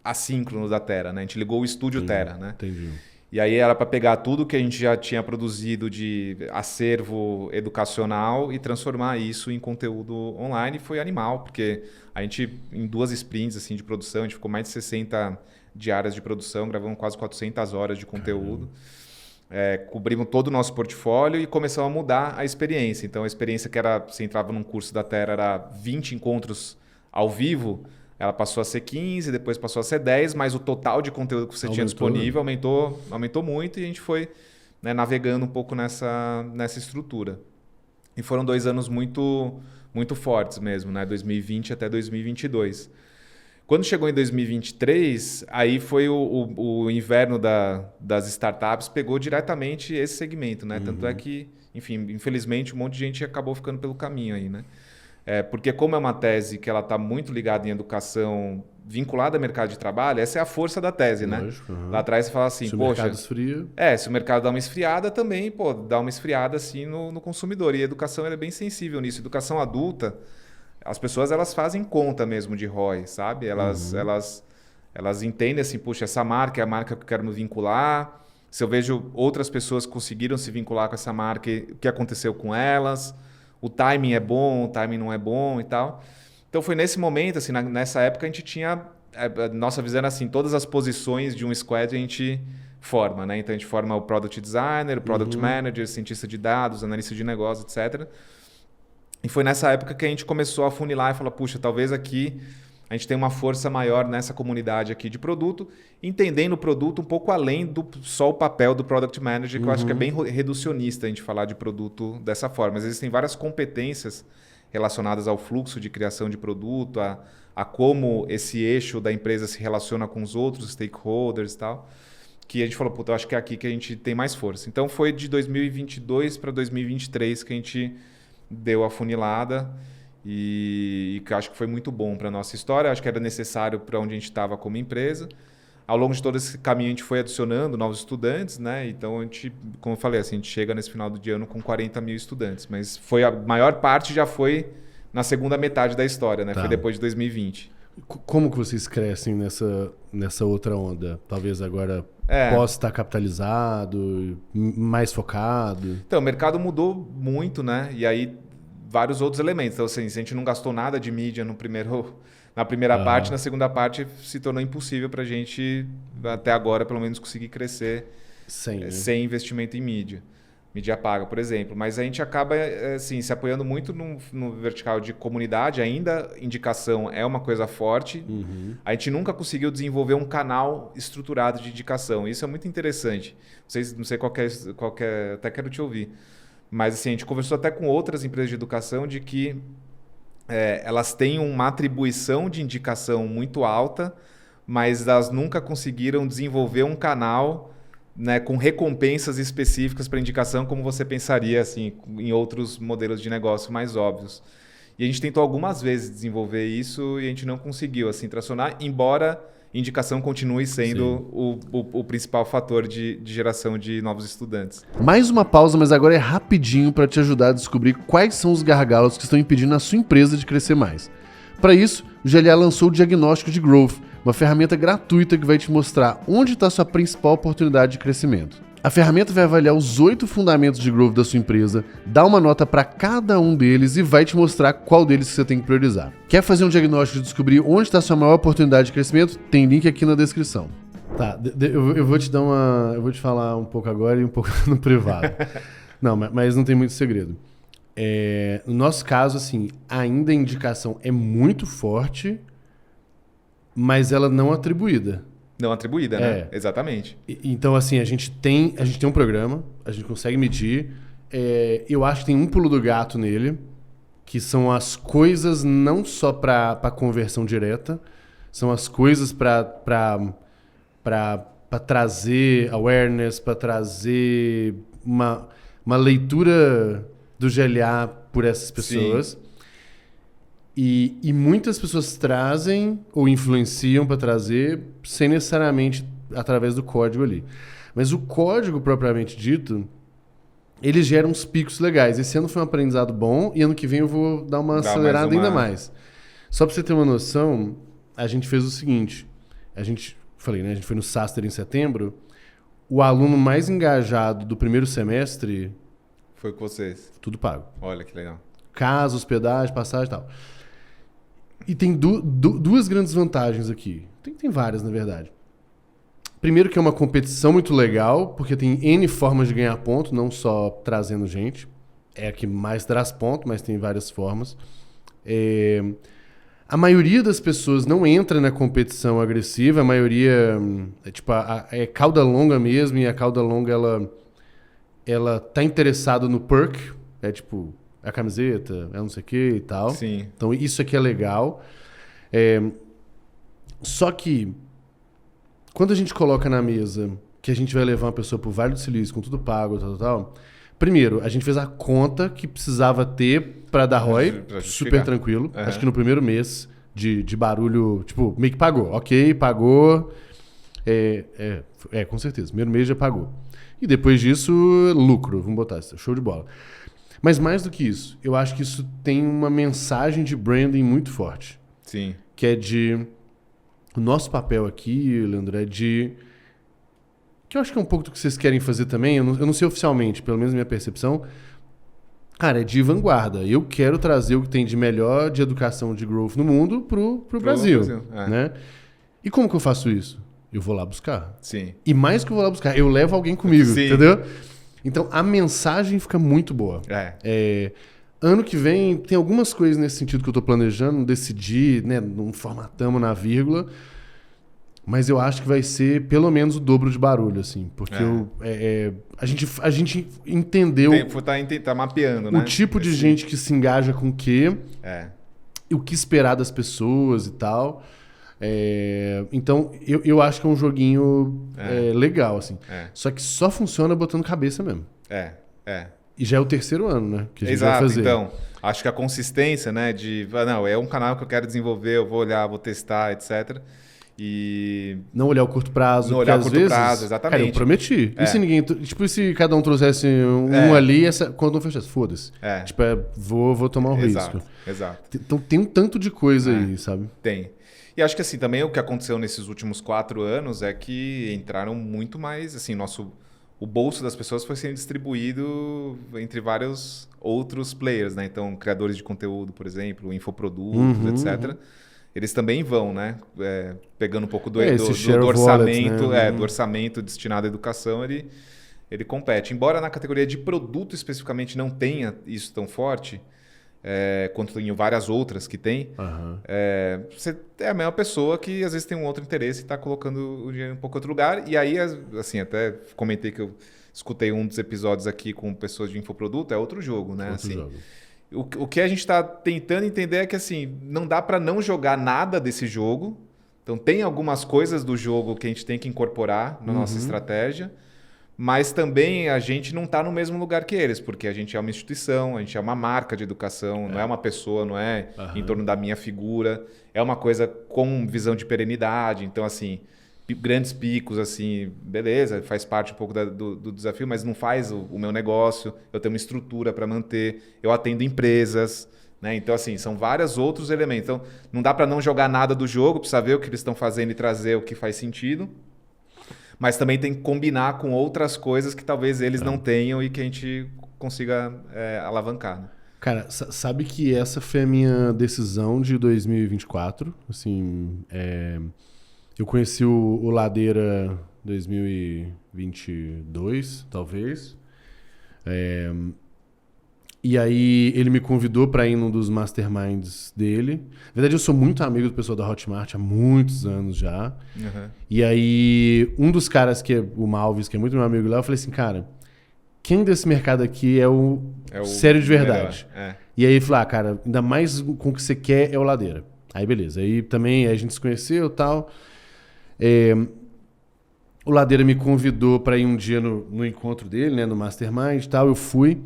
assíncrono da Terra, né? A gente ligou o estúdio Terra, né? Entendi. E aí era para pegar tudo que a gente já tinha produzido de acervo educacional e transformar isso em conteúdo online. E foi animal, porque a gente, em 2 sprints assim, de produção, a gente ficou mais de 60 diárias de produção, gravamos quase 400 horas de conteúdo. Cobrimos todo o nosso portfólio e começamos a mudar a experiência. Então, a experiência que você entrava num curso da Terra, era 20 encontros ao vivo, ela passou a ser 15, depois passou a ser 10, mas o total de conteúdo que você tinha disponível aumentou muito e a gente foi, né, navegando um pouco nessa estrutura. E foram 2 anos muito, muito fortes mesmo, né? 2020 até 2022. Quando chegou em 2023, aí foi o inverno das startups, pegou diretamente esse segmento, né? Tanto é que, enfim, infelizmente, um monte de gente acabou ficando pelo caminho aí, né? Porque como é uma tese que ela está muito ligada em educação, vinculada ao mercado de trabalho, essa é a força da tese, Lógico, né? Lá atrás você fala assim, se o poxa... mercado esfria... se o mercado dá uma esfriada também, pô, dá uma esfriada assim no consumidor. E a educação ela é bem sensível nisso. Educação adulta, as pessoas elas fazem conta mesmo de ROI, sabe? Elas entendem assim, puxa, essa marca é a marca que eu quero me vincular. Se eu vejo outras pessoas que conseguiram se vincular com essa marca, o que aconteceu com elas? O timing é bom, o timing não é bom e tal. Então foi nesse momento, assim, nessa época a gente tinha... Nossa visão era assim, todas as posições de um squad a gente forma, né? Então a gente forma o Product Designer, o Product Manager, cientista de dados, analista de negócio, etc. E foi nessa época que a gente começou a funilar e falar, puxa, talvez aqui a gente tenha uma força maior nessa comunidade aqui de produto, entendendo o produto um pouco além do só o papel do Product Manager, que eu acho que é bem reducionista a gente falar de produto dessa forma. Mas existem várias competências relacionadas ao fluxo de criação de produto, a como esse eixo da empresa se relaciona com os outros stakeholders e tal, que a gente falou, puta, eu acho que é aqui que a gente tem mais força. Então foi de 2022 para 2023 que a gente deu a funilada e que eu acho que foi muito bom para a nossa história, acho que era necessário para onde a gente estava como empresa. Ao longo de todo esse caminho a gente foi adicionando novos estudantes, né? Então a gente, como eu falei, assim, a gente chega nesse final de ano com 40 mil estudantes, mas foi a maior parte já foi na segunda metade da história, né? Tá. Foi depois de 2020. Como que vocês crescem nessa outra onda? Talvez agora possa estar capitalizado, mais focado? Então, o mercado mudou muito, né? E aí vários outros elementos. Então, assim, se a gente não gastou nada de mídia na primeira parte, na segunda parte se tornou impossível para a gente, até agora, pelo menos, conseguir crescer sem investimento em mídia. Mídia paga, por exemplo. Mas a gente acaba assim, se apoiando muito no vertical de comunidade. Ainda indicação é uma coisa forte. A gente nunca conseguiu desenvolver um canal estruturado de indicação. Isso é muito interessante. Não sei qual é, até quero te ouvir. Mas assim, a gente conversou até com outras empresas de educação de que elas têm uma atribuição de indicação muito alta, mas elas nunca conseguiram desenvolver um canal, né, com recompensas específicas para indicação, como você pensaria assim, em outros modelos de negócio mais óbvios. E a gente tentou algumas vezes desenvolver isso e a gente não conseguiu assim, tracionar, embora indicação continue sendo o principal fator de geração de novos estudantes. Mais uma pausa, mas agora é rapidinho para te ajudar a descobrir quais são os gargalos que estão impedindo a sua empresa de crescer mais. Para isso, o GLA lançou o Diagnóstico de Growth, uma ferramenta gratuita que vai te mostrar onde está a sua principal oportunidade de crescimento. A ferramenta vai avaliar os 8 fundamentos de growth da sua empresa, dá uma nota para cada um deles e vai te mostrar qual deles você tem que priorizar. Quer fazer um diagnóstico e descobrir onde está a sua maior oportunidade de crescimento? Tem link aqui na descrição. Tá, eu vou te dar eu vou te falar um pouco agora e um pouco no privado. Não, mas não tem muito segredo. No nosso caso, assim, ainda a indicação é muito forte, mas ela não atribuída. Não atribuída, né? Exatamente. Então, assim, a gente tem um programa, a gente consegue medir. Eu acho que tem um pulo do gato nele, que são as coisas não só para conversão direta, são as coisas para trazer awareness, para trazer uma leitura do GLA por essas pessoas. Sim. E muitas pessoas trazem ou influenciam para trazer sem necessariamente através do código ali. Mas o código propriamente dito, ele gera uns picos legais. Esse ano foi um aprendizado bom e ano que vem eu vou dar uma acelerada ainda mais. Só para você ter uma noção, a gente fez o seguinte. A gente foi no Saster em setembro. O aluno mais engajado do primeiro semestre... Foi com vocês? Tudo pago. Olha que legal. Casa, hospedagem, passagem e tal. E tem duas grandes vantagens aqui. Tem várias, na verdade. Primeiro que é uma competição muito legal, porque tem N formas de ganhar ponto, não só trazendo gente. É a que mais traz ponto, mas tem várias formas. A maioria das pessoas não entra na competição agressiva, a maioria é cauda longa mesmo, e a cauda longa ela tá interessada no perk, é tipo a camiseta, é não sei o que e tal. Sim. Então isso aqui é legal. Só que quando a gente coloca na mesa que a gente vai levar uma pessoa pro Vale do Silício com tudo pago, tal. Primeiro, a gente fez a conta que precisava ter para dar ROI, super tranquilo. Uhum. Acho que no primeiro mês de barulho, tipo, meio que pagou. Ok, pagou. Com certeza. Primeiro mês já pagou. E depois disso, lucro. Vamos botar isso. Show de bola. Mas mais do que isso, eu acho que isso tem uma mensagem de branding muito forte. Sim. Que é de... O nosso papel aqui, Leandro, é de... Que eu acho que é um pouco do que vocês querem fazer também. Eu não sei oficialmente, pelo menos na minha percepção. Cara, é de vanguarda. Eu quero trazer o que tem de melhor de educação de growth no mundo pro Brasil. Né? E como que eu faço isso? Eu vou lá buscar. Sim. E mais que eu vou lá buscar, eu levo alguém comigo, Sim. entendeu? Então, a mensagem fica muito boa. Ano que vem, tem algumas coisas nesse sentido que eu tô planejando, decidir, né? Não formatamos na vírgula. Mas eu acho que vai ser pelo menos o dobro de barulho, assim. Porque a gente entendeu... Tá mapeando, o né? tipo de gente que se engaja com o quê. E o que esperar das pessoas e tal. Então, eu acho que é um joguinho legal, assim. Só que só funciona botando cabeça mesmo. E já é o terceiro ano, né? Que a gente vai fazer. Então, acho que a consistência, né? Não, é um canal que eu quero desenvolver, eu vou olhar, vou testar, etc. E... Não olhar o curto prazo. Não olhar o curto prazo, exatamente. Cara, eu prometi. E se ninguém... Tipo, se cada um trouxesse um ali, quando não fechasse, foda-se. Tipo, vou tomar um risco. Exato. Então tem um tanto de coisa aí, sabe? Tem. E acho que assim, também o que aconteceu nesses últimos 4 anos é que entraram muito mais, assim, o bolso das pessoas foi sendo distribuído entre vários outros players, né? Então, criadores de conteúdo, por exemplo, infoprodutos, etc. Eles também vão, né? Pegando um pouco do orçamento, wallet, né? Do orçamento destinado à educação, ele compete. Embora na categoria de produto especificamente não tenha isso tão forte, quanto tem várias outras que tem, você é a mesma pessoa que às vezes tem um outro interesse e está colocando o dinheiro em um pouco outro lugar. E aí, assim, até comentei que eu escutei um dos episódios aqui com pessoas de infoproduto, é outro jogo, né? Outro jogo. O que a gente está tentando entender é que assim, não dá para não jogar nada desse jogo. Então tem algumas coisas do jogo que a gente tem que incorporar na nossa estratégia, mas também a gente não está no mesmo lugar que eles, porque a gente é uma instituição, a gente é uma marca de educação, não é uma pessoa, não é em torno da minha figura, é uma coisa com visão de perenidade. Então assim, grandes picos, assim, beleza, faz parte um pouco do desafio, mas não faz o meu negócio, eu tenho uma estrutura para manter, eu atendo empresas, né? Então, assim, são vários outros elementos. Então, não dá para não jogar nada do jogo, precisa ver o que eles estão fazendo e trazer o que faz sentido, mas também tem que combinar com outras coisas que talvez eles não tenham e que a gente consiga alavancar, né? Cara, sabe que essa foi a minha decisão de 2024, assim... Eu conheci o Ladeira 2022, talvez. E aí ele me convidou para ir num dos masterminds dele. Na verdade, eu sou muito amigo do pessoal da Hotmart há muitos anos já. E aí, um dos caras, que é o Malvis, que é muito meu amigo lá, eu falei assim, cara, quem desse mercado aqui é o sério de verdade? E aí ele falou, cara, ainda mais com o que você quer é o Ladeira. Aí beleza. Aí também a gente se conheceu e tal... O Ladeira me convidou para ir um dia no encontro dele, né, no Mastermind e tal. Eu fui.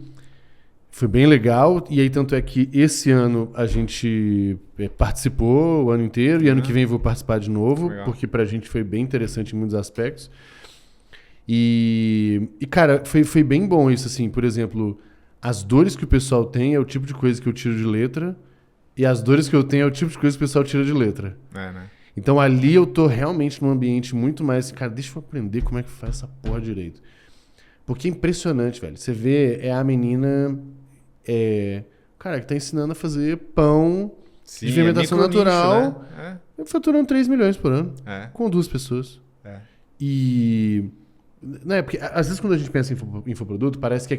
Foi bem legal. E aí, tanto é que esse ano a gente participou o ano inteiro. E ano que vem eu vou participar de novo. Legal. Porque pra gente foi bem interessante em muitos aspectos. E cara, foi bem bom isso, assim. Por exemplo, as dores que o pessoal tem é o tipo de coisa que eu tiro de letra. E as dores que eu tenho é o tipo de coisa que o pessoal tira de letra. Né? Então ali eu tô realmente num ambiente muito mais... Cara, deixa eu aprender como é que faz essa porra direito. Porque é impressionante, velho. Você vê, a menina... cara, que tá ensinando a fazer pão de fermentação natural. Né? Faturando 3 milhões por ano. Com 2 pessoas. E Não é, porque às vezes quando a gente pensa em infoproduto, parece que é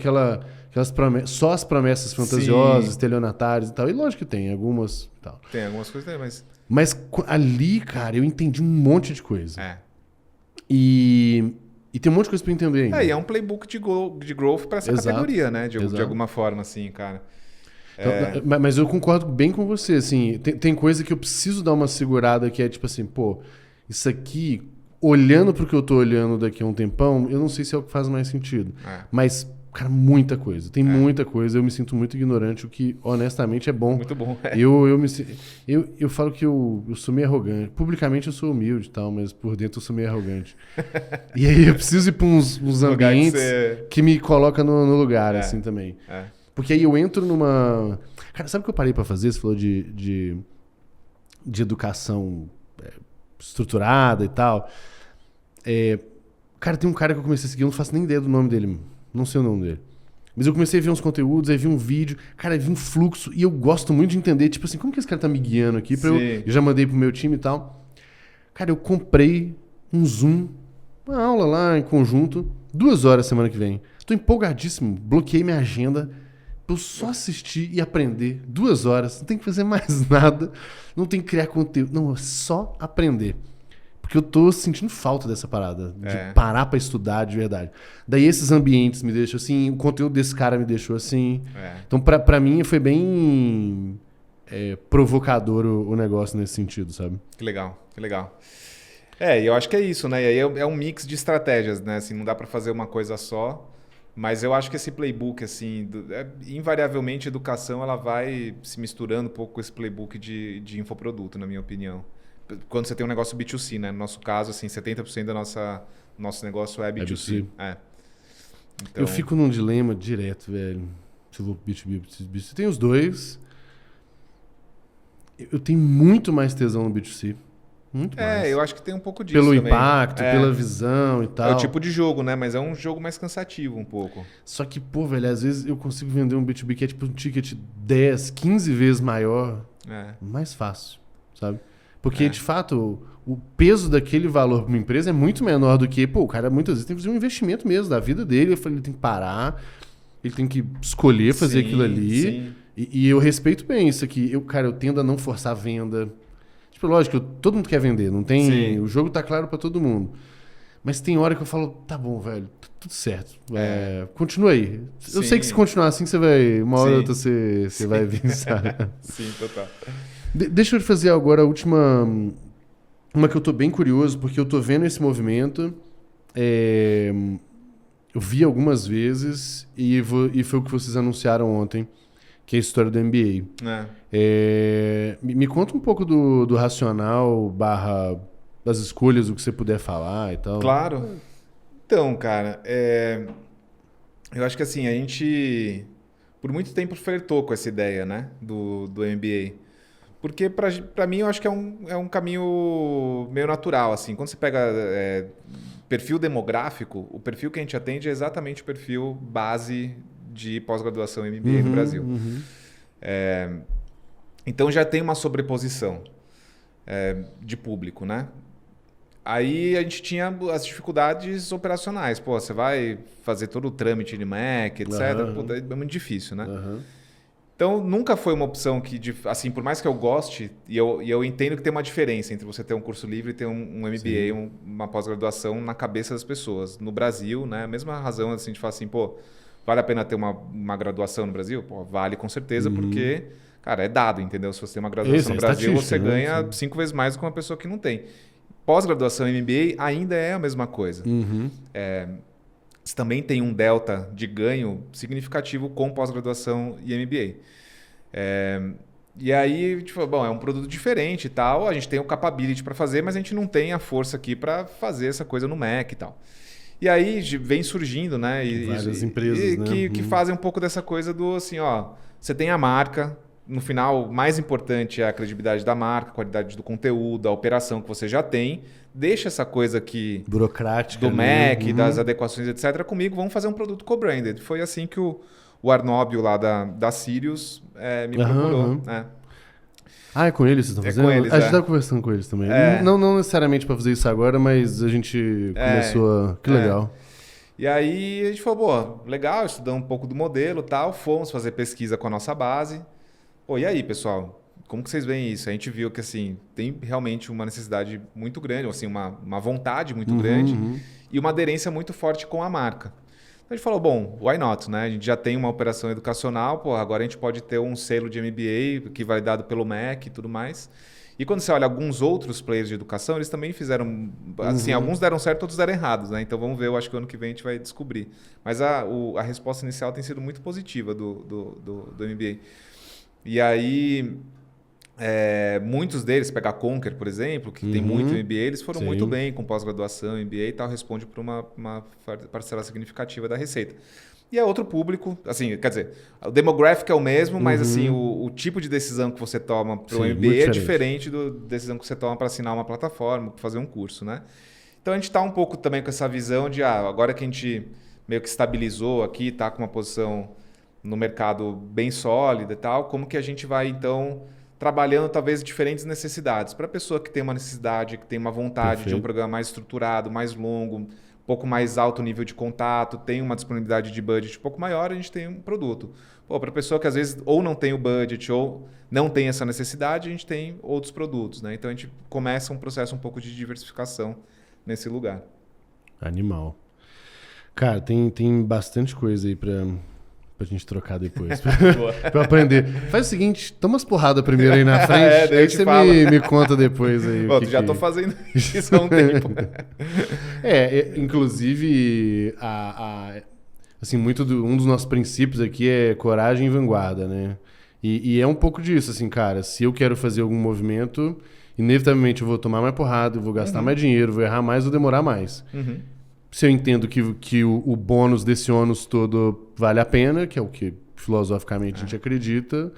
só as promessas fantasiosas, estelionatárias e tal. E lógico que tem, algumas e tal. Tem algumas coisas também, mas... Mas ali, cara, eu entendi um monte de coisa. É. E tem um monte de coisa pra entender ainda. E é um playbook de growth pra essa categoria, né? De alguma forma, assim, cara. Então, mas eu concordo bem com você, assim, tem coisa que eu preciso dar uma segurada que é tipo assim, pô, isso aqui, olhando pro que eu tô olhando daqui a um tempão, eu não sei se é o que faz mais sentido. Mas, cara, muita coisa. Tem muita coisa. Eu me sinto muito ignorante, o que, honestamente, é bom. Muito bom. Eu falo que eu sou meio arrogante. Publicamente eu sou humilde e tal, mas por dentro eu sou meio arrogante. E aí eu preciso ir pra uns ambientes que me colocam no lugar, assim, também. Porque aí eu entro numa... Cara, sabe o que eu parei pra fazer? Você falou de educação estruturada e tal. Cara, tem um cara que eu comecei a seguir, eu não faço nem ideia do nome dele. Não sei o nome dele. Mas eu comecei a ver uns conteúdos, aí vi um vídeo. Cara, aí vi um fluxo. E eu gosto muito de entender, tipo assim, como que esse cara tá me guiando aqui? Eu já mandei pro meu time e tal. Cara, eu comprei um Zoom, uma aula lá em conjunto, 2 horas semana que vem. Estou empolgadíssimo. Bloqueei minha agenda pra eu só assistir e aprender. 2 horas. Não tem que fazer mais nada. Não tem que criar conteúdo. Não, é só aprender. Porque eu tô sentindo falta dessa parada. De parar pra estudar de verdade. Daí esses ambientes me deixam assim. O conteúdo desse cara me deixou assim. Então pra mim foi bem provocador o negócio nesse sentido, sabe? Que legal, que legal. E eu acho que é isso, né? E aí é um mix de estratégias, né? Assim, não dá pra fazer uma coisa só. Mas eu acho que esse playbook, assim, invariavelmente a educação ela vai se misturando um pouco com esse playbook de infoproduto, na minha opinião. Quando você tem um negócio B2C, né? No nosso caso, assim, 70% do nosso negócio é B2C. Então... Eu fico num dilema direto, velho. Se eu vou pro B2B, B2C. Tem os dois. Eu tenho muito mais tesão no B2C. Muito mais. Eu acho que tem um pouco disso pelo também. Impacto, pela visão e tal. É o tipo de jogo, né? Mas é um jogo mais cansativo um pouco. Só que, pô, velho, às vezes eu consigo vender um B2B que é tipo um ticket 10, 15 vezes maior. Mais fácil, sabe? Porque, de fato, o peso daquele valor para uma empresa é muito menor do que, pô, o cara muitas vezes tem que fazer um investimento mesmo da vida dele. Ele tem que parar, ele tem que escolher fazer aquilo ali. Sim. E eu respeito bem isso aqui. Eu tendo a não forçar a venda. Tipo, lógico, todo mundo quer vender, não tem... Sim. O jogo tá claro para todo mundo. Mas tem hora que eu falo, tá bom, velho, tudo certo. Continua aí. Eu sei que se continuar assim, você vai... Uma hora ou outra você vai vir, sabe? Sim, total. Deixa eu te fazer agora a última... Uma que eu tô bem curioso, porque eu tô vendo esse movimento. Eu vi algumas vezes e foi o que vocês anunciaram ontem, que é a história do MBA. Me conta um pouco do racional / das escolhas, o que você puder falar e tal. Claro. Então, cara, eu acho que assim, a gente por muito tempo flertou com essa ideia, né, do MBA. Porque pra mim eu acho que é um caminho meio natural, assim. Quando você pega perfil demográfico, o perfil que a gente atende é exatamente o perfil base de pós-graduação MBA no Brasil. Então já tem uma sobreposição de público, né? Aí a gente tinha as dificuldades operacionais. Pô, você vai fazer todo o trâmite de MEC, etc. Pô, é muito difícil, né? Então, nunca foi uma opção que, assim, por mais que eu goste, e eu entendo que tem uma diferença entre você ter um curso livre e ter um MBA, uma pós-graduação na cabeça das pessoas. No Brasil, né? A mesma razão, assim, de falar assim, pô, vale a pena ter uma graduação no Brasil? Pô, vale com certeza, porque, cara, é dado, entendeu? Se você tem uma graduação no Brasil, você ganha 5 vezes mais do que uma pessoa que não tem. Pós-graduação e MBA ainda é a mesma coisa. Você também tem um delta de ganho significativo com pós-graduação e MBA. E aí, tipo, bom, é um produto diferente e tal, a gente tem o capability para fazer, mas a gente não tem a força aqui para fazer essa coisa no MEC e tal. E aí vem surgindo, né? Várias empresas, né? Que fazem um pouco dessa coisa do assim, ó, você tem a marca, no final, o mais importante é a credibilidade da marca, a qualidade do conteúdo, a operação que você já tem. Deixa essa coisa aqui burocrática do MEC, das adequações, etc. comigo, vamos fazer um produto co-branded. Foi assim que o Arnóbio lá da Sirius me procurou. Né? É com eles vocês estão fazendo? Com eles, a gente estava conversando com eles também. Não necessariamente para fazer isso agora, mas a gente começou a... Que legal. E aí a gente falou, pô, legal, estudamos um pouco do modelo e tal, fomos fazer pesquisa com a nossa base. Pô, e aí, pessoal, como que vocês veem isso? A gente viu que, assim, tem realmente uma necessidade muito grande, assim, uma vontade muito grande e uma aderência muito forte com a marca. Então a gente falou, bom, why not, né? A gente já tem uma operação educacional, pô, agora a gente pode ter um selo de MBA que vai dado pelo MEC e tudo mais. E quando você olha alguns outros players de educação, eles também fizeram, assim, alguns deram certo, outros deram errados, né? Então vamos ver, eu acho que o ano que vem a gente vai descobrir. Mas a resposta inicial tem sido muito positiva do MBA. E aí, muitos deles, pegar a Conquer, por exemplo, que tem muito MBA, eles foram muito bem com pós-graduação, MBA e tal, responde por uma parcela significativa da receita. E é outro público, assim, quer dizer, o demográfico é o mesmo, mas assim, o tipo de decisão que você toma para o MBA é diferente da decisão que você toma para assinar uma plataforma, para fazer um curso, né? Então a gente está um pouco também com essa visão de, agora que a gente meio que estabilizou aqui, está com uma posição no mercado bem sólida e tal, como que a gente vai, então, trabalhando talvez diferentes necessidades. Para a pessoa que tem uma necessidade, que tem uma vontade de um programa mais estruturado, mais longo, um pouco mais alto nível de contato, tem uma disponibilidade de budget um pouco maior, a gente tem um produto. Para a pessoa que às vezes ou não tem o budget ou não tem essa necessidade, a gente tem outros produtos, né? Então a gente começa um processo um pouco de diversificação nesse lugar. Animal. Cara, tem bastante coisa aí pra gente trocar depois. Pra aprender. Faz o seguinte, toma umas porradas primeiro aí na frente, aí você me conta depois aí. Bom, já tô fazendo isso há um tempo. Inclusive, assim, um dos nossos princípios aqui é coragem e vanguarda, né? E é um pouco disso, assim, cara, se eu quero fazer algum movimento, inevitavelmente eu vou tomar mais porrada, eu vou gastar mais dinheiro, vou errar mais, vou demorar mais. Se eu entendo que o bônus desse ônus todo vale a pena, que é o que filosoficamente a gente acredita,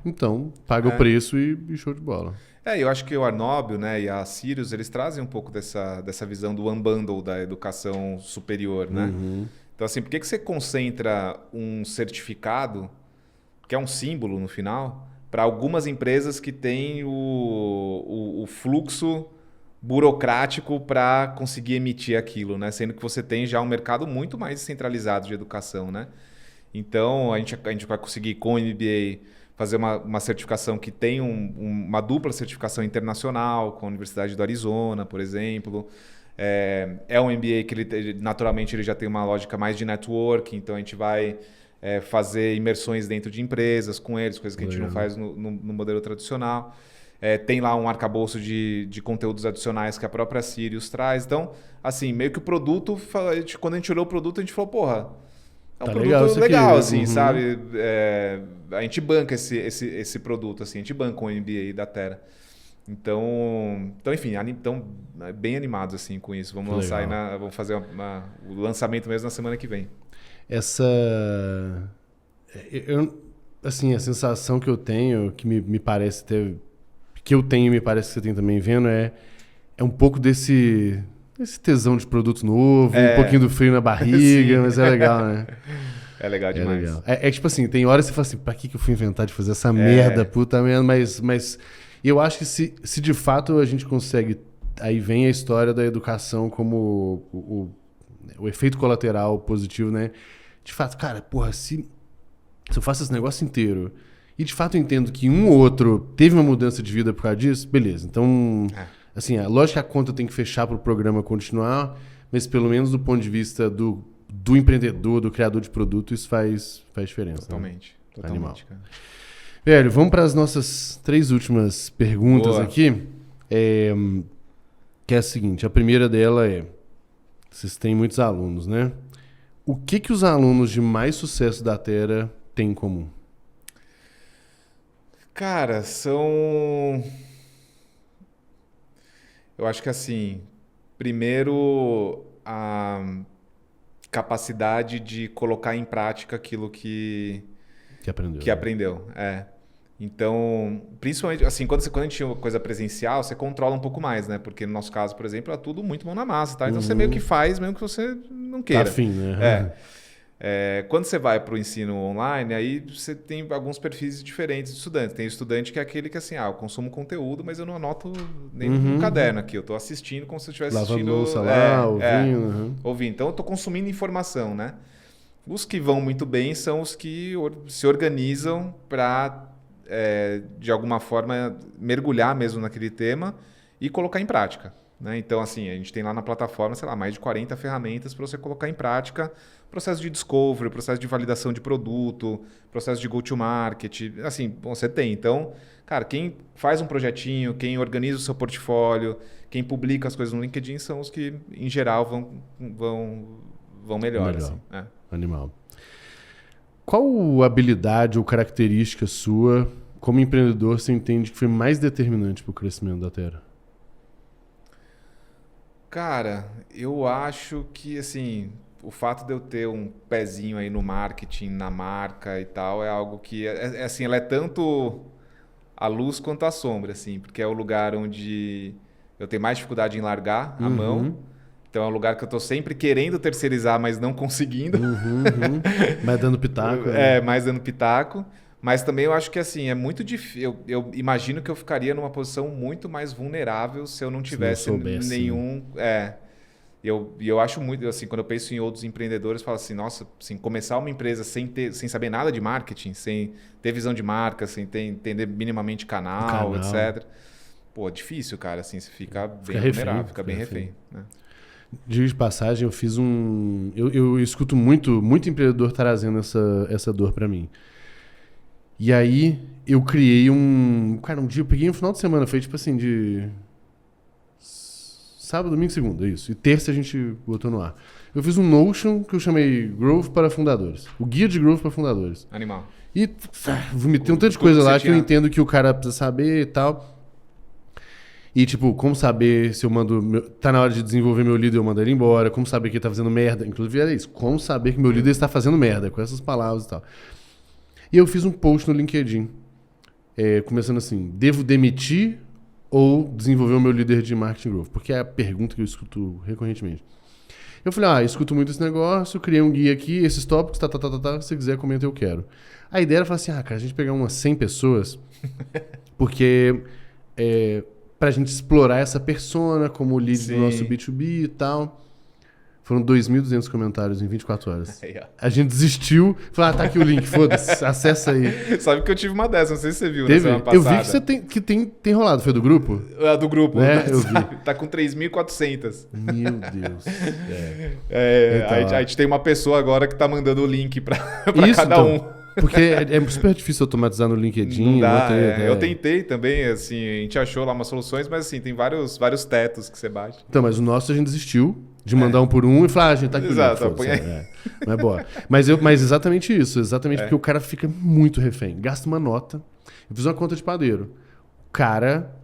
então paga o preço e show de bola. Eu acho que o Arnóbio, né, e a Sirius, eles trazem um pouco dessa visão do unbundle da educação superior, né? Então, assim, por que você concentra um certificado, que é um símbolo no final, para algumas empresas que têm o fluxo burocrático para conseguir emitir aquilo, né? Sendo que você tem já um mercado muito mais centralizado de educação, né? Então, a gente vai conseguir, com o MBA, fazer uma certificação que tem uma dupla certificação internacional, com a Universidade do Arizona, por exemplo. É um MBA que, naturalmente, ele já tem uma lógica mais de networking, então a gente vai fazer imersões dentro de empresas com eles, coisas que a gente não faz no modelo tradicional. Tem lá um arcabouço de conteúdos adicionais que a própria Sirius traz. Então, assim, meio que o produto, quando a gente olhou o produto, a gente falou, porra, é um produto legal, assim, sabe? A gente banca esse produto, assim, a gente banca o MBA da Terra. Então enfim, bem animados assim, com isso. Vamos lançar vamos fazer o lançamento mesmo na semana que vem. Assim, a sensação que eu tenho, que me parece ter... que eu tenho e me parece que você tem também vendo, é um pouco desse tesão de produto novo, um pouquinho do frio na barriga, mas é legal, né? É legal demais. Legal. Tipo assim, tem horas que você fala assim, pra que eu fui inventar de fazer essa merda, puta merda, mas eu acho que se de fato a gente consegue, aí vem a história da educação como o efeito colateral positivo, né? De fato, cara, porra, se eu faço esse negócio inteiro e de fato eu entendo que um ou outro teve uma mudança de vida por causa disso, beleza. Então, assim, lógico que a conta tem que fechar para o programa continuar, mas pelo menos do ponto de vista do empreendedor, do criador de produto, isso faz diferença. Totalmente. Né? Totalmente, Animal. cara. Velho, vamos para as nossas 3 últimas perguntas aqui. Que é a seguinte, a primeira dela é, vocês têm muitos alunos, né? O que os alunos de mais sucesso da Terra têm em comum? Cara, eu acho que assim, primeiro a capacidade de colocar em prática aquilo que aprendeu. Então, principalmente, assim, quando a gente tinha uma coisa presencial, você controla um pouco mais, né? Porque no nosso caso, por exemplo, é tudo muito mão na massa, tá? Então você meio que faz, mesmo que você não queira. Tá afim, né? Quando você vai para o ensino online, aí você tem alguns perfis diferentes de estudantes. Tem estudante que é aquele que assim, eu consumo conteúdo, mas eu não anoto nem no caderno aqui. Eu estou assistindo como se eu estivesse assistindo... Louça lá, ouvindo. Ouvindo. Então, eu estou consumindo informação, né? Os que vão muito bem são os que se organizam para, de alguma forma, mergulhar mesmo naquele tema e colocar em prática. Né? Então, assim, a gente tem lá na plataforma, sei lá, mais de 40 ferramentas para você colocar em prática processo de discovery, processo de validação de produto, processo de go-to-market, assim, você tem. Então, cara, quem faz um projetinho, quem organiza o seu portfólio, quem publica as coisas no LinkedIn são os que, em geral, vão melhor. Assim. Animal. Qual habilidade ou característica sua, como empreendedor, você entende que foi mais determinante para o crescimento da Terra? Cara, eu acho que, assim, o fato de eu ter um pezinho aí no marketing, na marca e tal, é algo que, assim, ela é tanto a luz quanto a sombra, assim, porque é o lugar onde eu tenho mais dificuldade em largar a mão. Então é um lugar que eu estou sempre querendo terceirizar, mas não conseguindo. Mas dando pitaco. Mais dando pitaco. Mas também eu acho que assim, é muito difícil. Eu imagino que eu ficaria numa posição muito mais vulnerável se eu não tivesse nenhum. Eu acho muito, assim, quando eu penso em outros empreendedores, eu falo assim, nossa, assim, começar uma empresa sem saber nada de marketing, sem ter visão de marca, sem entender minimamente canal, etc. Pô, difícil, cara, assim, você fica bem vulnerável, fica bem refém. Né? Diga de passagem, eu fiz um... Eu escuto muito empreendedor trazendo essa dor pra mim. E aí, eu criei Cara, um dia eu peguei um final de semana, foi tipo assim, de... Sábado, domingo, segunda, isso. E terça a gente botou no ar. Eu fiz um Notion que eu chamei Growth para Fundadores. O Guia de Growth para Fundadores. Animal. E vomitei um tanto de coisa lá que eu entendo que o cara precisa saber e tal. E, tipo, como saber se eu mando... Tá na hora de desenvolver meu líder, eu mando ele embora. Como saber que ele tá fazendo merda. Inclusive, era isso. Como saber que meu líder está fazendo merda. Com essas palavras e tal. E eu fiz um post no LinkedIn. Começando assim. Devo demitir ou desenvolver o meu líder de marketing growth? Porque é a pergunta que eu escuto recorrentemente. Eu falei, escuto muito esse negócio. Criei um guia aqui. Esses tópicos, Se quiser, comenta, eu quero. A ideia era falar assim, cara, a gente pegar umas 100 pessoas. Porque... pra gente explorar essa persona como lead do nosso B2B e tal. Foram 2.200 comentários em 24 horas. Aí, a gente desistiu. Falou, tá aqui o link, foda-se, acessa aí. Sabe que eu tive uma dessas, não sei se você viu na semana passada. Eu vi que você tem rolado, foi do grupo? Do grupo, eu vi. Tá com 3.400. Meu Deus. Então, a gente tem uma pessoa agora que tá mandando o link pra cada um. Porque é super difícil automatizar no LinkedIn. Não dá, Eu tentei também, assim, a gente achou lá umas soluções, mas assim, tem vários tetos que você bate. Então, mas o nosso a gente desistiu de mandar um por um e falar, a gente tá aqui. Exato, Não é boa. Mas exatamente isso, porque o cara fica muito refém. Gasta uma nota. Eu fiz uma conta de padeiro. O cara...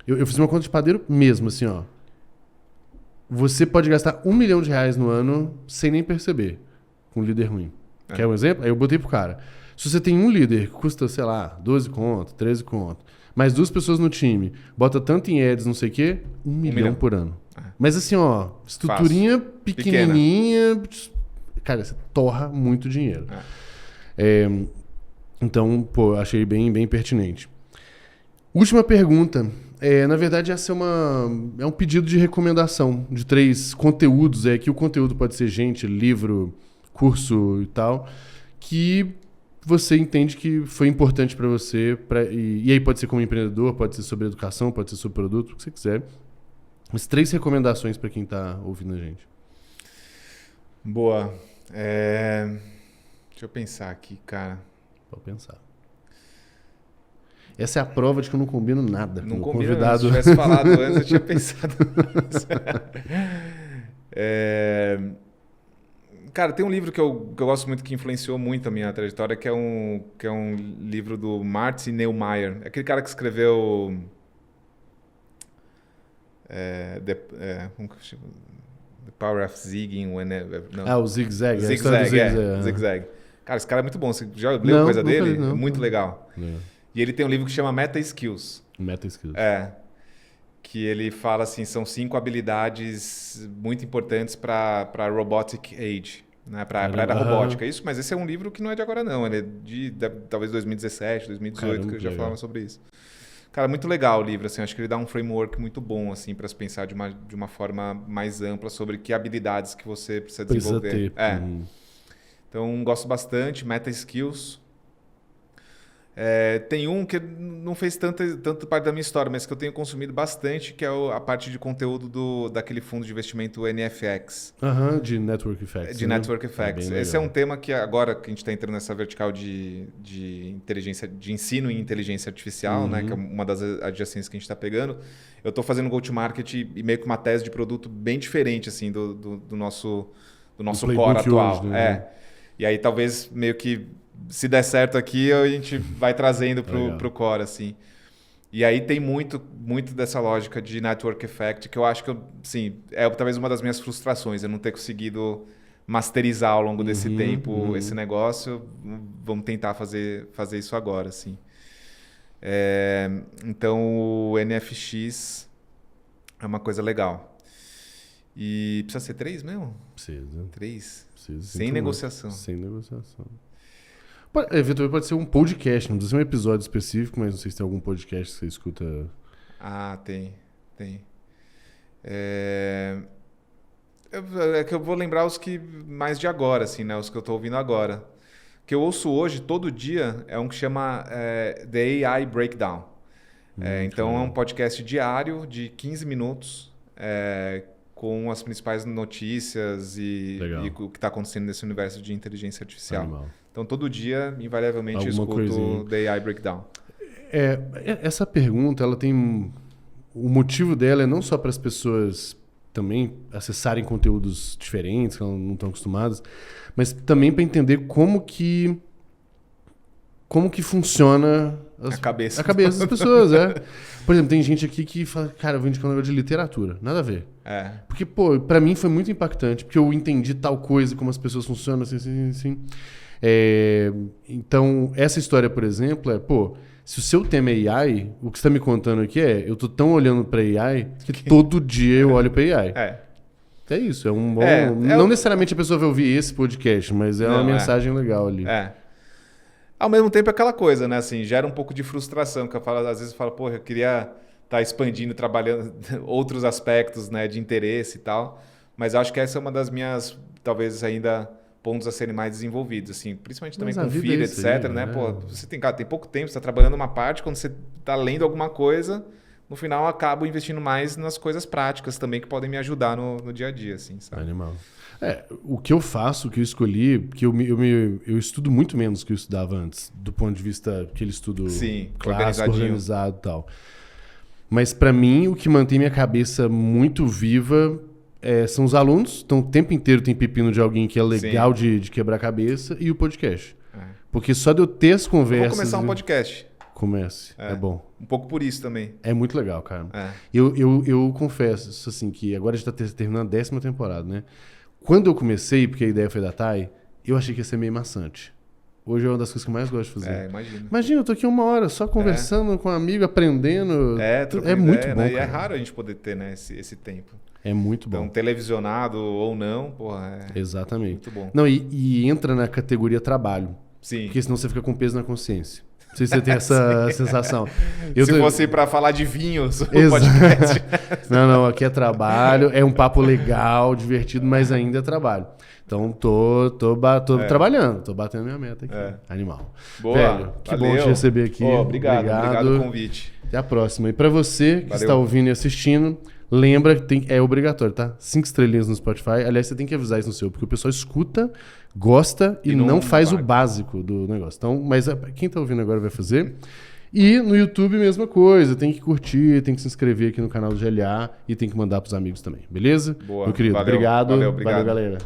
Eu fiz uma conta de padeiro mesmo, assim, ó. Você pode gastar R$1 milhão no ano sem nem perceber com um líder ruim. Quer um exemplo? Aí eu botei pro cara. Se você tem um líder que custa, sei lá, 12 conto, 13 conto, mais 2 pessoas no time, bota tanto em ads, não sei o quê, 1 milhão por ano. Mas assim, ó, estruturinha pequenininha, cara, você torra muito dinheiro. Então, pô, achei bem pertinente. Última pergunta. Na verdade, essa é um pedido de recomendação de 3 conteúdos. Que o conteúdo pode ser gente, livro, curso e tal, que você entende que foi importante para você, e aí pode ser como empreendedor, pode ser sobre educação, pode ser sobre produto, o que você quiser. Mas 3 recomendações para quem tá ouvindo a gente. Boa. Deixa eu pensar aqui, cara. Pode pensar. Essa é a prova de que eu não combino nada não com o convidado. Se tivesse falado antes, eu tinha pensado nisso. Cara, tem um livro que eu gosto muito, que influenciou muito a minha trajetória, que é um livro do Martin Neumeyer. É aquele cara que escreveu... The Power of Zigging. O Zig Zag. Zig Zag. Cara, esse cara é muito bom. Você já leu coisa dele? Não. É muito legal. Não. E ele tem um livro que chama Meta Skills. Meta Skills. Que ele fala assim, são 5 habilidades muito importantes para Robotic Age. né, para a área robótica. Isso, mas esse é um livro que não é de agora, não. Ele é de talvez 2017, 2018, Caramba, que já falaram sobre isso. Cara, muito legal o livro, assim, acho que ele dá um framework muito bom, assim, para se pensar de uma forma mais ampla sobre que habilidades que você precisa desenvolver. Então, gosto bastante, Meta Skills. Tem um que não fez tanto parte da minha história, mas que eu tenho consumido bastante, que é a parte de conteúdo daquele fundo de investimento NFX. De Network Effects. De Network Effects. Esse é um tema que agora que a gente está entrando nessa vertical de inteligência, de ensino em inteligência artificial, né, que é uma das adjacências que a gente está pegando. Eu estou fazendo go-to-market e meio que uma tese de produto bem diferente assim, do nosso core atual. Hoje, né? E aí talvez meio que se der certo aqui, a gente vai trazendo pro core, assim. E aí tem muito dessa lógica de network effect, que eu acho que, assim, é talvez uma das minhas frustrações, eu não ter conseguido masterizar ao longo desse tempo esse negócio. Vamos tentar fazer isso agora, assim. Então, o NFX é uma coisa legal. E precisa ser 3 mesmo? Precisa. 3? Precisa. Sem negociação. Sem negociação. Eventualmente pode ser um podcast, não precisa ser um episódio específico, mas não sei se tem algum podcast que você escuta. Tem. É que eu vou lembrar os que mais de agora, assim, né? Os que eu tô ouvindo agora. O que eu ouço hoje, todo dia, é um que chama The AI Breakdown. Então é um podcast diário de 15 minutos com as principais notícias e o que está acontecendo nesse universo de inteligência artificial. Animal. Então, todo dia, invariavelmente, eu escuto The AI Breakdown. Essa pergunta, ela tem... O motivo dela é não só para as pessoas também acessarem conteúdos diferentes, que elas não estão acostumadas, mas também para entender como que funciona a cabeça das pessoas. Por exemplo, tem gente aqui que fala, cara, eu vou indicar um negócio de literatura. Nada a ver. Porque, pra mim foi muito impactante, porque eu entendi tal coisa, como as pessoas funcionam, assim. Então, essa história, por exemplo, se o seu tema é AI, o que você está me contando aqui eu tô tão olhando para AI que todo dia eu olho para AI. É isso, é um bom... não necessariamente a pessoa vai ouvir esse podcast, mas uma mensagem legal ali. Ao mesmo tempo, é aquela coisa, né? Assim, gera um pouco de frustração, que às vezes eu falo, eu queria estar expandindo, trabalhando outros aspectos, né, de interesse e tal, mas acho que essa é uma das minhas, talvez ainda... pontos a serem mais desenvolvidos, assim, principalmente também com filho, etc, né? Você tem pouco tempo, você está trabalhando uma parte, quando você está lendo alguma coisa, no final eu acabo investindo mais nas coisas práticas também, que podem me ajudar no dia a dia, assim, sabe? Animal. O que eu faço, o que eu escolhi, porque eu estudo muito menos do que eu estudava antes, do ponto de vista aquele estudo clássico, organizado e tal. Mas para mim, o que mantém minha cabeça muito viva são os alunos, então o tempo inteiro tem pepino de alguém que é legal de quebrar a cabeça, e o podcast. Porque só de eu ter as conversas... Vou começar um podcast. Comece, é bom. Um pouco por isso também. É muito legal, cara. Eu confesso, assim, que agora a gente tá terminando a 10ª temporada, né? Quando eu comecei, porque a ideia foi da Thay, eu achei que ia ser meio maçante. Hoje é uma das coisas que eu mais gosto de fazer. Imagino. Imagina, eu tô aqui 1 hora só conversando com um amigo, aprendendo. É muito bom, né? E é raro a gente poder ter, né, esse tempo. É muito bom. Então, televisionado ou não, Exatamente. Muito bom. Não, e entra na categoria trabalho. Sim. Porque senão você fica com peso na consciência. Não sei se você tem essa sensação. Se fosse para falar de vinhos, o podcast. Não, aqui é trabalho, é um papo legal, divertido, mas ainda é trabalho. Então, tô trabalhando, tô batendo minha meta aqui. Animal. Boa, velho, que bom te receber aqui. Obrigado pelo convite. Até a próxima. E para você que está ouvindo e assistindo, lembra que é obrigatório, tá? 5 estrelinhas no Spotify. Aliás, você tem que avisar isso no seu, porque o pessoal escuta, gosta e não faz o básico do negócio. Então, mas quem tá ouvindo agora vai fazer. E no YouTube, mesma coisa. Tem que curtir, tem que se inscrever aqui no canal do GLA e tem que mandar pros amigos também. Beleza? Boa. Meu querido, Valeu, obrigado. Valeu, galera.